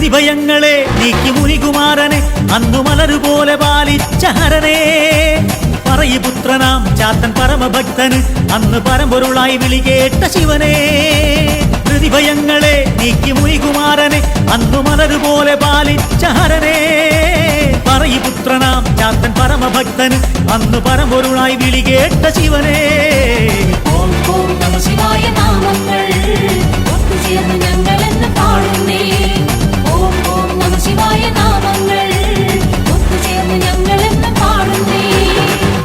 ഭയങ്ങളെ നീക്കി മുനികുമാരനെ അന്നു മലരുപോലെ പാലിച്ച ഹരനെ പറയിപുത്രനാം ചാത്തൻ പരമഭക്തന് അന്ന് പരമ്പൊരുളായി വിളി കേട്ട ശിവനെ ഭയങ്ങളെ നീക്കി മുനികുമാരനെ അന്നു മലരുപോലെ പാലിച്ച ഹരനെ പറയിപുത്രനാം ചാത്തൻ പരമഭക്തന് അന്ന് പരമ്പൊരുളായി വിളി കേട്ട ശിവനെ ഓം ഓം നമ ശിവായ നാമങ്ങൾ ഒത്തുചേർന്ന് ഞങ്ങളെന്ന് പാടുന്നേ ഓം ഓം നമ ശിവായ നാമങ്ങൾ ഒത്തുചേർന്ന് ഞങ്ങളെന്ന് പാടുന്നേ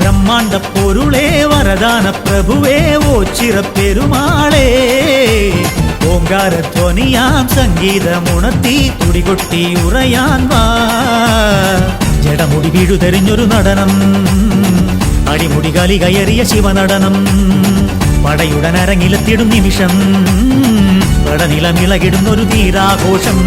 ബ്രഹ്മാണ്ട പൊരുളേ വരദാന പ്രഭുവേ ഓച്ചിറപ്പെരുമാളേ ഓങ്കാരധ്വനിയാം സംഗീതമുണർത്തി തുടികൊട്ടി ഉറയാൻ വാ ജടമുടി വീഴുതെറിഞ്ഞൊരു നടനം അടിമുടി കാലി കയറിയ ശിവനടനം പടയുടനരങ്ങിലെത്തിടും നിമിഷം പടനിലമിളകിടുന്നൊരു തീരാഘോഷം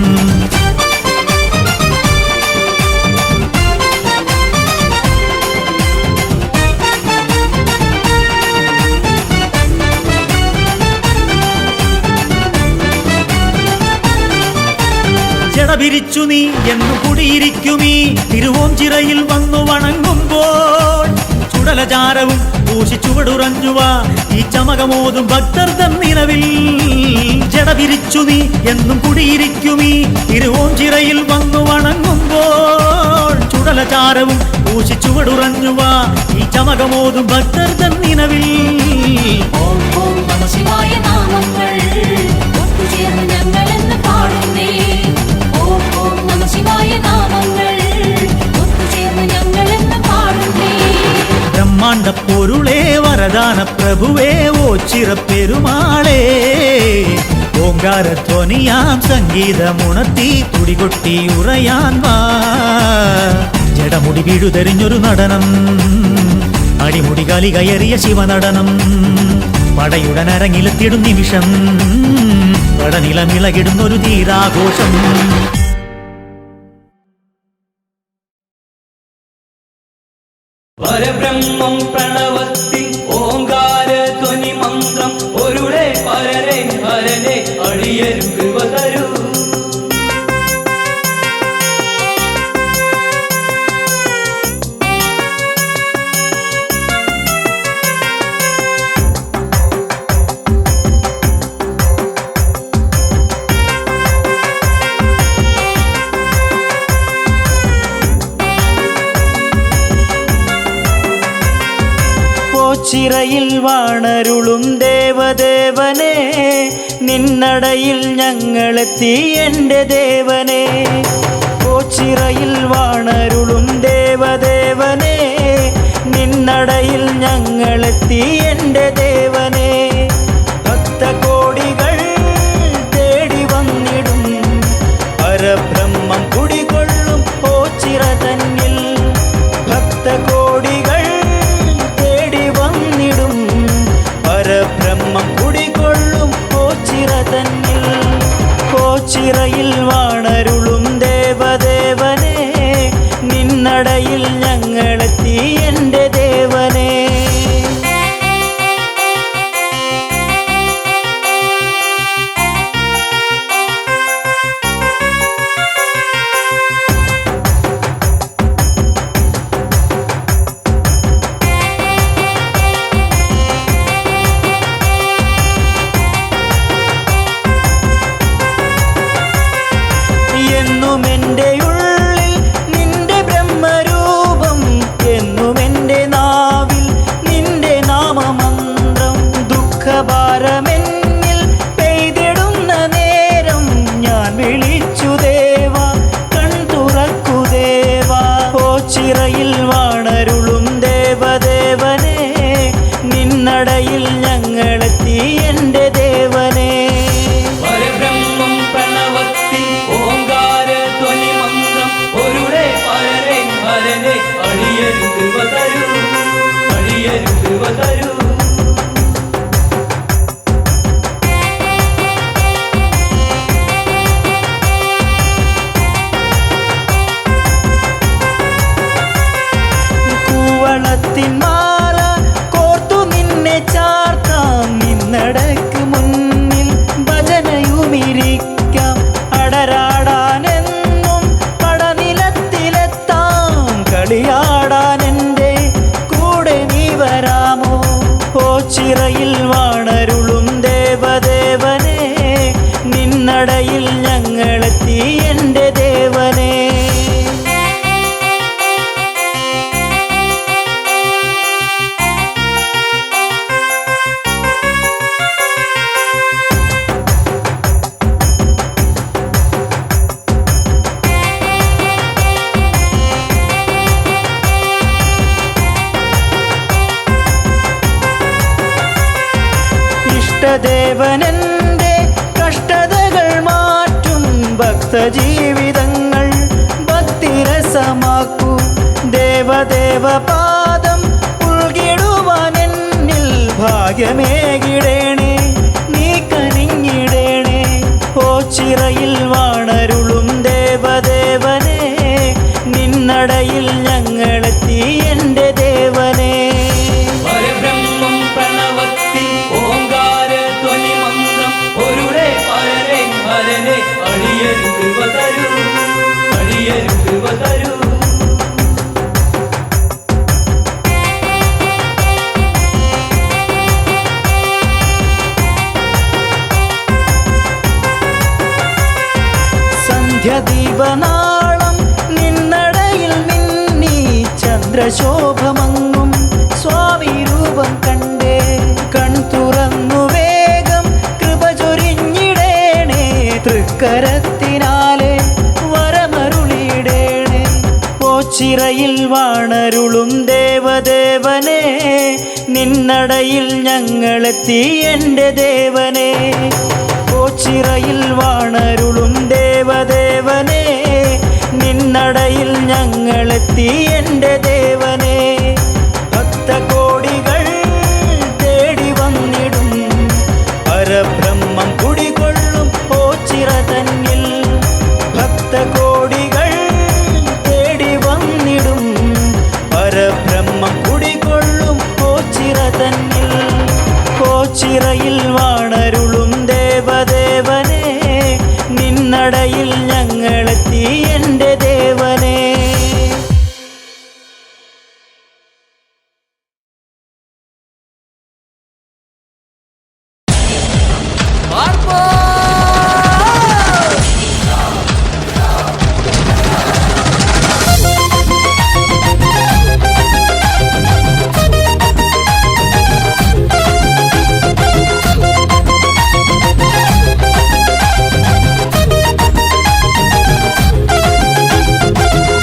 ജടപിരിച്ചു നീ എന്നു കുടിയിരിക്കുമീ തിരുവോഞ്ചിറയിൽ വന്നു വണങ്ങുമ്പോൾ ചുടലചാരവും പൂശി ചുവടുറഞ്ഞുവാ ഈ ചമകമോതും ഭക്തർ തൻ നിലവിൽ ജടപിരിച്ചു നീ എന്നും കുടിയിരിക്കുമീ തിരുവോഞ്ചിറയിൽ വന്നു വണങ്ങുമ്പോൾ ചുടലചാരവും പൂശി ചുവടുറഞ്ഞുവാ ഈ ചമകമോതും ഭക്തർ തൻ നിലവിൽ ഓം ഓം നമ ശിവായ നാമങ്ങൾ ഒത്തുചേർന്ന് ഞങ്ങളെന്ന് പാടുന്നേ ഓം ഓം നമ ശിവായ നാമങ്ങൾ ഒത്തുചേർന്ന് ഞങ്ങളെന്ന് പാടുന്നേ ബ്രഹ്മാണ്ട പൊരുളേ വരദാന പ്രഭുവേ ഓച്ചിറപ്പെരുമാളേ ഓങ്കാരധ്വനിയാം സംഗീതമുണർത്തി തുടികൊട്ടി ഉറയാൻ വാ ജടമുടി വീഴുതെറിഞ്ഞൊരു നടനം അടിമുടി കാലി കയറിയ ശിവനടനം പടയുടനരങ്ങിലെത്തിടും നിമിഷം പടനിലമിളകിടുന്നൊരു തീരാഘോഷം പരബ്രഹ്മം പ്രണവത്തിൽ ഓങ്കാര ധ്വനി മന്ത്രം ഒരുളെ പരരെ ഹരനെ അടിയരും കൃപ തരൂ ചിറയിൽ വാണരുളും ദേവദേവനെ നിന്നടയിൽ ഞങ്ങളെത്തി എൻ്റെ ദേവനെ ഓച്ചിറയിൽ വാണരുളും ദേവദേവനെ നിന്നടയിൽ ഞങ്ങളെത്തി എൻ്റെ ദേവനെ ഭക്തകോടികൾ തേടി വന്നിടും പരബ്രഹ്മം കുടികൊള്ളും ഓച്ചിറ തന്നിൽ ഭക്തകോടികൾ പരബ്രഹ്മം കുടികൊള്ളും ഓച്ചിറ തന്നിൽ ഓച്ചിറയിൽ വാണരുളും ദേവദേവനെ നിന്നടയിൽ ഞങ്ങളെത്തി എൻ്റെ ദേവനെ ഒരുടെ പരനെ ഹരനെ അടിയരു കൃപ തരൂ, അടിയരു കൃപ തരൂ. കൂവളത്തിൻ മാല കോർത്തു നിന്നെ ചാർത്താം, നിന്നടക്ക് മുന്നിൽ ഭജനയുമിരിക്കാം. അടരാടാനെന്നും പടനിലത്തിലെത്താം, കളിയാടാൻ എൻ്റെ കൂടെ നീ വരാമോ? ഓച്ചിറയിൽ വാണരുളും ദേവദേവനെ, നിന്നടയിൽ ഞങ്ങളെത്തി എൻ്റെ ദേവനെ. ഇഷ്ടദേവനെൻ്റെ കഷ്ടതകൾ മാറ്റും, ഭക്തജീവിതങ്ങൾ ഭക്തിരസമാക്കൂ. ദേവദേവ പാദം ഉൾകിടുവാൻ എന്നിൽ ഭാഗ്യമേകിടേണേ, നീ കനിഞ്ഞിടേണേ. ഓച്ചിറയിൽ വാണരുളും ദേവദേവനെ, നിന്നടയിൽ ഞങ്ങളെത്തി എൻ്റെ ദേവനെ. പരബ്രഹ്മം പ്രണവത്തിൽ ഓങ്കാര ധ്വനി മന്ത്രം, ഒരുടെ പരനെ ഹരനെ അടിയരു കൃപ തരൂ, അടിയരു കൃപ തരൂ. സന്ധ്യദീപനാളം നിന്നടയിൽ മിന്നി, ചന്ദ്രശോഭമങ്ങും സ്വാമി രൂപം കണ്ടേ. കൺ തുറന്നു വേഗം കൃപ ചൊരിഞ്ഞിടേണേ, തൃക്കരത്തിനാലെ വരമരുളിയിടേണേ. ഓച്ചിറയിൽ വാണരുളും ദേവദേവനെ, നിന്നടയിൽ ഞങ്ങളെത്തി എൻ്റെ ദേവനെ. ഓച്ചിറയിൽ വാണരുളും ദേവദേവനെ, നിന്നടയിൽ ഞങ്ങളെത്തി എൻ്റെ ദേവനെ. ഭക്തകോടികൾ തേടി വന്നിടും, പരബ്രഹ്മം കുടികൊള്ളും ഓച്ചിറ തന്നിൽ. ഭക്തകോടികൾ തേടി വന്നിടും, പരബ്രഹ്മം കുടികൊള്ളും ഓച്ചിറ തന്നിൽ. ഓച്ചിറയിൽ വാണരുളും ദേവദേവനെ, നിന്നടയിൽ ഞങ്ങളെത്തി എൻ്റെ ദേവനെ.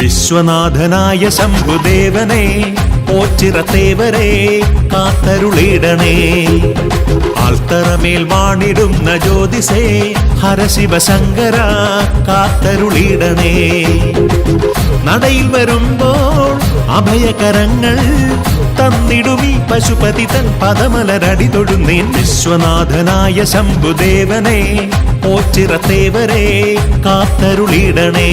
വിശ്വനാഥനായ ശംഭുദേവനെ, ഓച്ചിറത്തേവരെ കാത്തരുളിടണേ. ആൽത്തറമേൽ വാണിടുന്ന ജ്യോതിസേ, ഹരശിവശങ്കര കാത്തരുളിടണേ. നടയിൽ വരുമ്പോൾ അഭയകരങ്ങൾ തന്നിടുമീ പശുപതി തൻ പദമലരടി തൊഴുന്നേൻ. വിശ്വനാഥനായ ശംഭുദേവനെ, ഓച്ചിറത്തേവരെ കാത്തരുളിടണേ.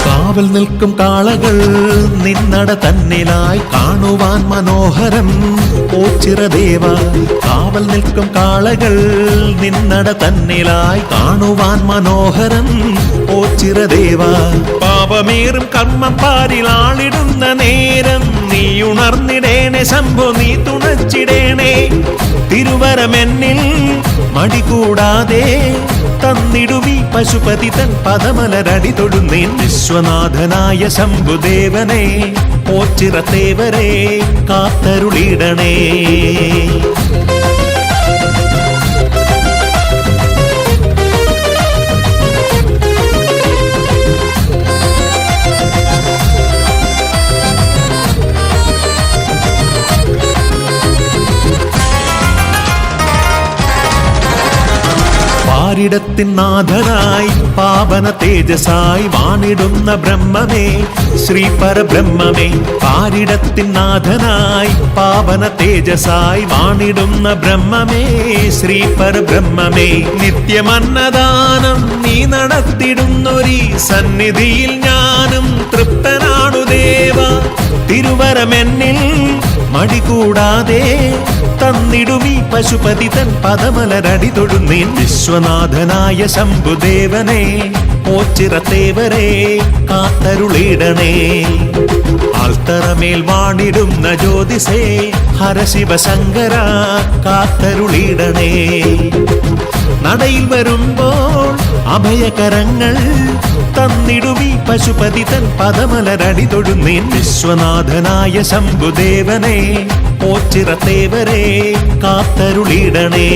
കാവൽ നിൽക്കും കാളകൾ നിന്നട തന്നിലായി കാണുവാൻ മനോഹരം ഓച്ചിറദേവ. കാവൽ നിൽക്കും കാളകൾ നിന്നട തന്നിലായി കാണുവാൻ മനോഹരം ഓച്ചിറദേവ. പാപമേറും കർമ്മം പാരിലാളിടുന്ന നേരം നീ ഉണർന്നിടേണേ ശംഭോ, നീ തുണച്ചിടേണേ. തിരുവരമെന്നിൽ മടികൂടാതെ തന്നിടുമീ പശുപതി തൻ പദമലരടി തൊഴുന്നേൻ. വിശ്വനാഥനായ ശംഭുദേവനെ, ഓച്ചിറത്തേവരെ കാത്തരുളിടണേ. പാരിടത്തിൻ നാഥനായി പാവന തേജസായി വാണിടുന്ന ബ്രഹ്മമേ ശ്രീ പരബ്രഹ്മമേ. പാരിടത്തിൻ നാഥനായി പാവന തേജസായി വാണിടുന്ന ബ്രഹ്മമേ ശ്രീ പരബ്രഹ്മമേ. നിത്യമന്നദാനം നീ നടത്തിടുന്നൊരീ സന്നിധിയിൽ ഞാനും തൃപ്തനാണു ദേവ. തിരുവരമെന്നിൽ മടികൂടാതെ തന്നിടുമീ പശുപതി തൻ പദമലരടി തൊടുന്നേൻ. വിശ്വനാഥനായ ശംഭുദേവനെ ഓച്ചിറത്തേവരെ കാത്തരുളിടണേ. ആൽത്തറമേൽ വാണിടുന്ന ജ്യോതിസേ ഹരശിവശങ്കര കാത്തരുളിടണേ. നടയിൽ വരുമ്പോൾ അഭയകരങ്ങൾ തന്നിടുമീ പശുപതി തൻ പദമലരടി തൊടുന്നേൻ. വിശ്വനാഥനായ ശംഭുദേവനെ ഓച്ചിറത്തേവരെ കാത്തരുളിടണേ.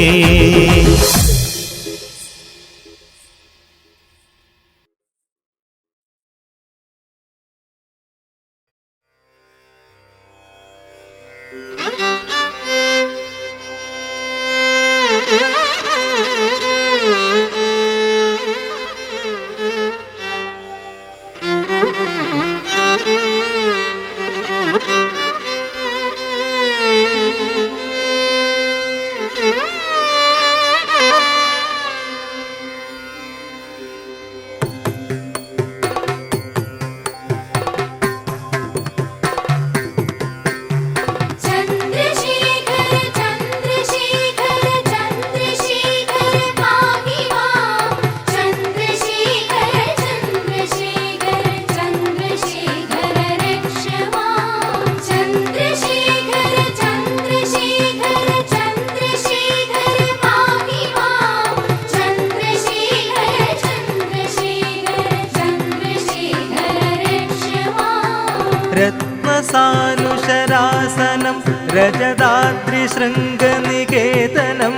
രത്നസാനുശരാസനം രജതാദ്രിശൃംഗനികേതനം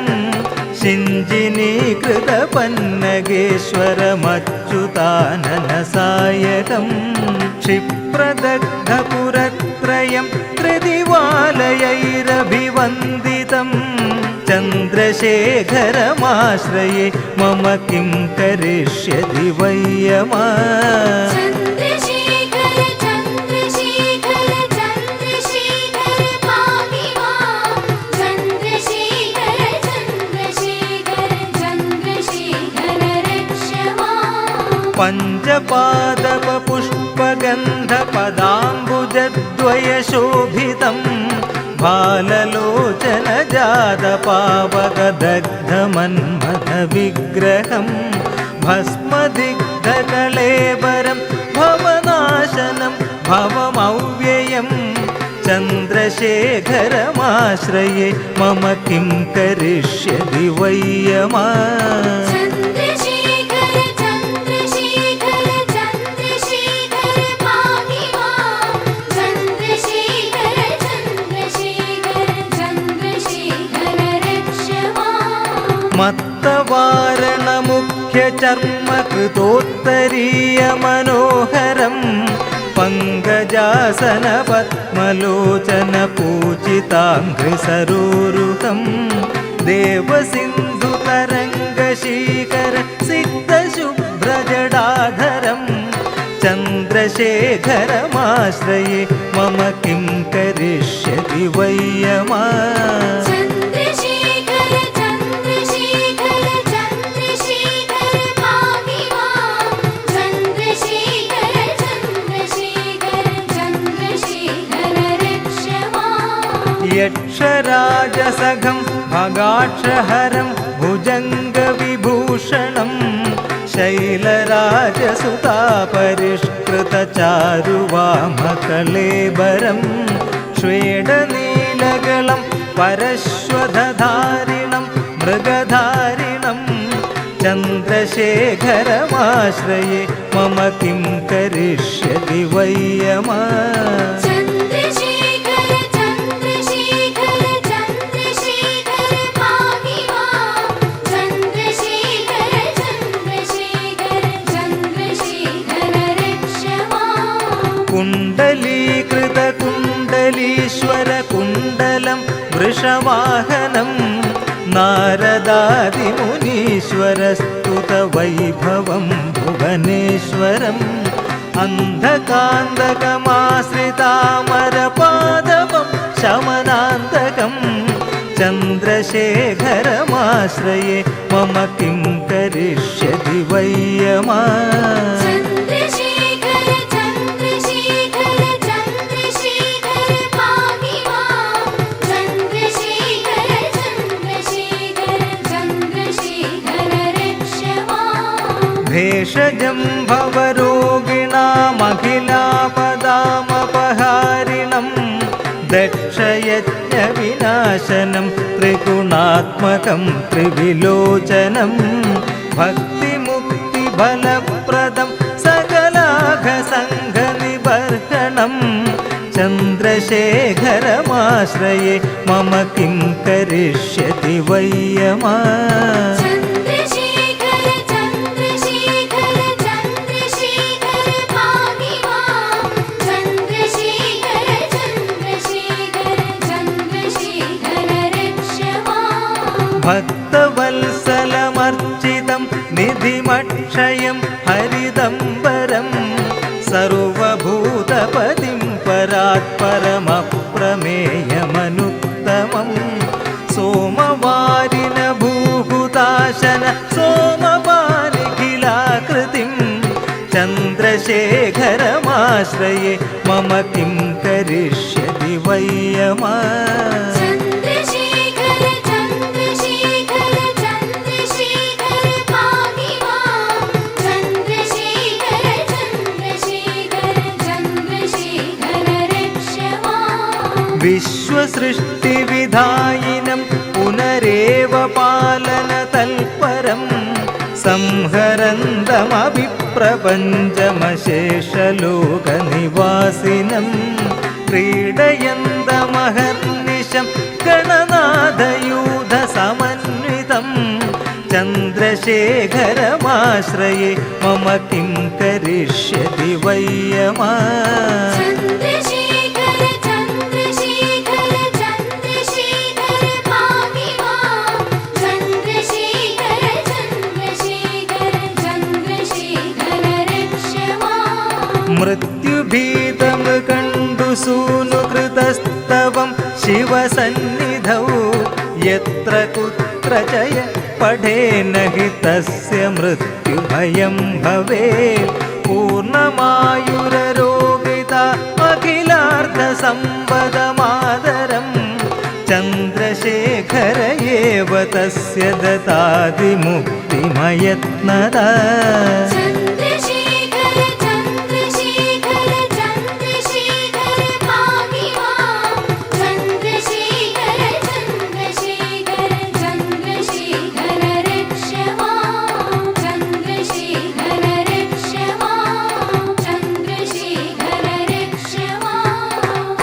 ശിഞ്ചിനീകൃതപന്നഗേശ്വരമച്യുതാനനസായകം ക്ഷിപ്രദഗ്ധപുരത്രയം ത്രിദിവാലയൈരഭിവന്ദിതം ചന്ദ്രശേഖരമാശ്രയേ മമ കിം കരിഷ്യതി വയ്യമാ. പഞ്ചപാദപുഷ്പഗന്ധപദാംബുജദ്വയശോഭിതം ബാലലോചനജാതപാവകദഗ്ധമന്മഥവിഗ്രഹം ഭസ്മദിഗ്ധകളേവരം ഭവനാശനം ഭവമൗവ്യയം ചന്ദ്രശേഖരമാശ്രയേ മമ കിം കരിഷ്യതി വയ്യമാ. മത്തവാരണമുഖ്യചർമ്മകൃതോത്തരീയമനോഹരം പങ്കജാസനപത്മലോചനപൂജിതാംഘ്രിസരോരുഹം ദേവസിന്ധുതരംഗശീകര സിദ്ധശുഭ്രജടാധരം ചന്ദ്രശേഖരമാശ്രയേ മമ കിം കരിഷ്യതി വയ്യമാ. യക്ഷരാജസഖം ഭഗാക്ഷഹരം ഭുജംഗവിഭൂഷണം ശൈലരാജസുതാപരിഷ്കൃതചാരുവാമകളേബരം ശ്വേടനീലകളം പരശ്വധാരിണം മൃഗധാരിണം ചന്ദ്രശേഖരമാശ്രയേ മമ കിം കരിഷ്യതി വയ്യമാ. വൃഷവാഹനം നാരദാദിമുനീശ്വരസ്തുതവൈഭവം ഭുവനേശ്വരം അന്ധകാന്തകമാശ്രിതാമരപാദവം ശമനാന്തകം ചന്ദ്രശേഖരമാശ്രയേ മമ കിം കരിഷ്യതി വയ്യമാ ചന്ദ്രശേഖര ചന്ദ്രശേഖര ചന്ദ്രശേഖര പാഹി മാം ചന്ദ്രശേഖര ചന്ദ്രശേഖര ചന്ദ്രശേഖര രക്ഷ മാം ഭേഷജം ഭവരോഗിണാമഖിലാപദാമപഹാരിണം ദക്ഷയജ്ഞവിനാശനം ത്രിഗുണാത്മകം ത്രിവിലോചനം ഭക്തിമുക്തിഫലപ്രദം സകലാഘസംഘനിബർഹണം ചന്ദ്രശേഖരമാശ്രയേ മമ കിം കരിഷ്യതി വയ്യമാ ചന്ദ്രശേഖര ചന്ദ്രശേഖര ചന്ദ്രശേഖര പാഹി മാം ചന്ദ്രശേഖര ചന്ദ്രശേഖര ചന്ദ്രശേഖര രക്ഷ മാം ഭക്തവത്സലമർച്ചിതം നിധിമക്ഷയം ഹരിദംബരം സർവഭൂതപതിം പരാത്പരമപ്രമേയമനുത്തമം സോമവാരിന ഭൂഹുതാശന സോമപാനിഖിലാകൃതിം ചന്ദ്രശേഖരമാശ്രയേ മമ കിം കരിഷ്യതി വയ്യമാ ചന്ദ്രശേഖര ചന്ദ്രശേഖര ചന്ദ്രശേഖര പാഹി മാം ചന്ദ്രശേഖര ചന്ദ്രശേഖര ചന്ദ്രശേഖര രക്ഷ മാം വിശ്വസൃഷ്ടിവിധായിനം പുനരേവ പാലനതൽപരം സംഹരന്തമഭിപ്രപഞ്ചമശേഷലോകനിവാസിനം ക്രീഡയന്തമഹർനിശം ഗണനാഥയൂഥസമന്വിതം ചന്ദ്രശേഖരമാശ്രയേ മമ കിം കരിഷ്യതി വയ്യമാ ചന്ദ്രശേഖര ചന്ദ്രശേഖര ചന്ദ്രശേഖര പാഹി മാം ചന്ദ്രശേഖര ചന്ദ്രശേഖര ചന്ദ്രശേഖര രക്ഷ മാം മൃത്യുഭീതം കണ്ടു സൂനുകൃതസ്തവം ശിവസന്നിധൗ യത്ര കുത്ര ജയ പഠേന ഹി തസ്യ മൃത്യുഭയം ഭവേൽ പൂർണ്ണമായുരരോഗിത അഖിലാർദ്ധസമ്പദമാദരം ചന്ദ്രശേഖര ഏവ തസ്യ ദദാതി മുക്തിമയത്നദാ ചന്ദ്രശേഖര ചന്ദ്രശേഖര ചന്ദ്രശേഖര പാഹി മാം ചന്ദ്രശേഖര ചന്ദ്രശേഖര ചന്ദ്രശേഖര രക്ഷ മാം ചന്ദ്രശേഖര രക്ഷ മാം ചന്ദ്രശേഖര രക്ഷ മാം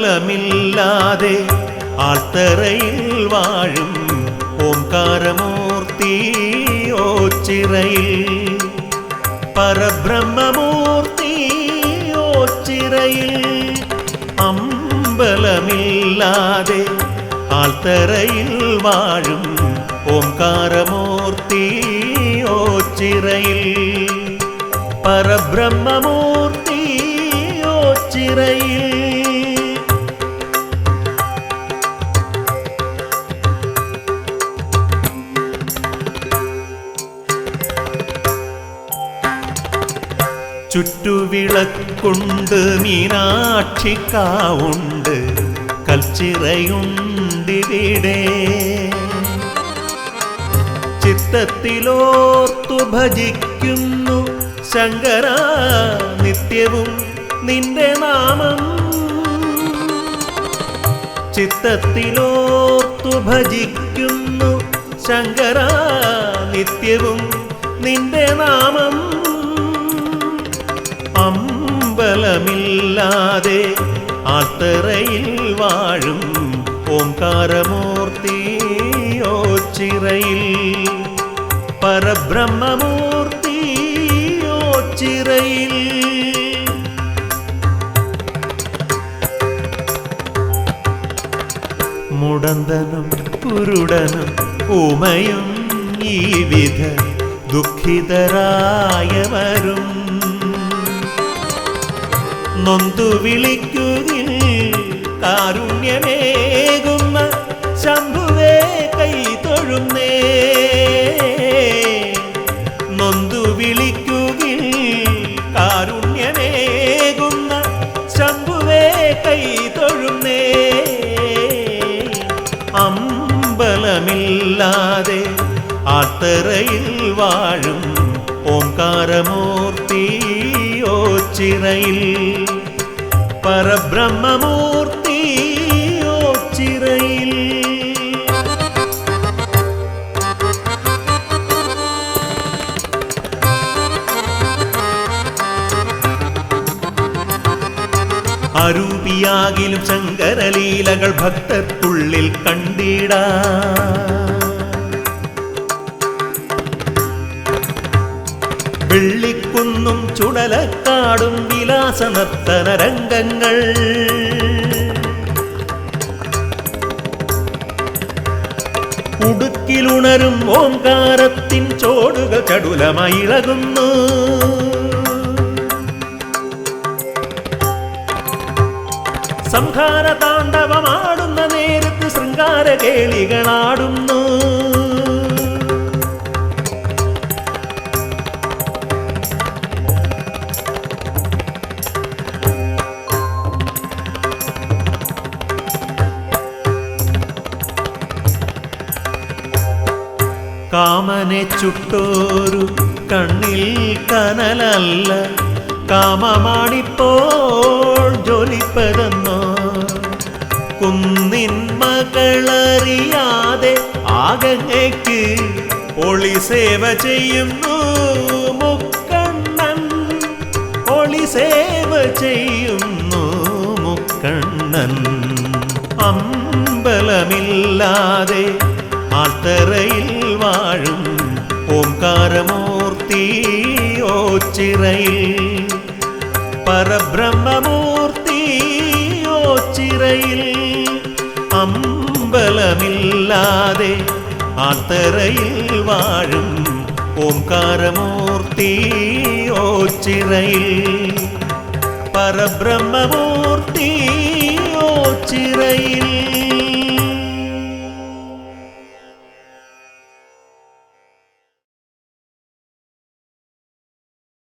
അമ്പലമില്ലാതെ ആൾത്തറയിൽ വാഴും ഓംകാരമൂർത്തി ഓച്ചിറയിൽ പരബ്രഹ്മമൂർത്തി ഓച്ചിറയിൽ അമ്പലമില്ലാതെ ആൾത്തറയിൽ വാഴും ഓംകാരമൂർത്തി ഓച്ചിറയിൽ പരബ്രഹ്മമൂർത്തി ഓച്ചിറയിൽ ചുറ്റുവിളക്കുണ്ട് മീനാക്ഷിക്കാവുണ്ട് കൽച്ചിറയുണ്ടിവിടെ ചിത്തത്തിലോർത്തു ഭജിക്കുന്നു ശങ്കര നിത്യവും നിന്റെ നാമം ചിത്തത്തിലോർത്തു ഭജിക്കുന്നു ശങ്കര നിത്യവും നിന്റെ നാമം അമ്പലമില്ലാതെ ആൽത്തറയിൽ വാഴും ഓംകാരമൂർത്തിയോ ചിറയിൽ പരബ്രഹ്മമൂർത്തിയോ ചിറയിൽ മുടന്തനും കുരുടനും ഊമയും ഈ വിധ ദുഃഖിതരായവരും നൊന്തു വിളിക്കുകിൽ കാരുണ്യമേകുന്ന ശംഭുവേ കൈ തൊഴുന്നേ നൊന്തു വിളിക്കുകിൽ കാരുണ്യമേകുന്ന ശംഭുവേ കൈ തൊഴുന്നേ അമ്പലമില്ലാതെ ആൽത്തറയിൽ വാഴും ഓംകാരമൂർത്തിയോ ചിറയിൽ പരബ്രഹ്മമൂർത്തിയോ ചിറയിൽ അരൂപിയാകിലും ശങ്കരലീലകൾ ഭക്തർക്കുള്ളിൽ കണ്ടിടാ വെള്ളിക്കുന്നും ചുടലക്കാടും വിലാസ നർത്തന രംഗങ്ങൾ ഉടുക്കിലുണരും ഓംകാരത്തിൻ ചോടുകൾ ചടുലമായി ഇളകുന്നു സംഹാര താണ്ഡവമാടുന്ന നേരത്ത് ശൃംഗാര കേളികളാടുന്നു കാമനെ ചുട്ടോരു കണ്ണിൽ കനലല്ല കാമമാണിപ്പോൾ ജ്വലിപ്പതെന്നോ കുന്നിൻ മകളറിയാതെ ആകങ്ങയ്ക്ക് ഒളിസേവ ചെയ്യുന്നു മുക്കണ്ണൻ ഒളിസേവ ചെയ്യുന്നു മുക്കണ്ണൻ അമ്പലമില്ലാതെ ആൽത്തറയിൽ വാഴും ഓംകാരമൂർത്തിയോ ചിറയിൽ പരബ്രഹ്മമൂർത്തിയോ ചിറയിൽ അമ്പലമില്ലാതെ ആൽത്തറയിൽ വാഴും ഓംകാരമൂർത്തിയോ ചിറയിൽ പരബ്രഹ്മമൂർത്തിയോ ചിറയിൽ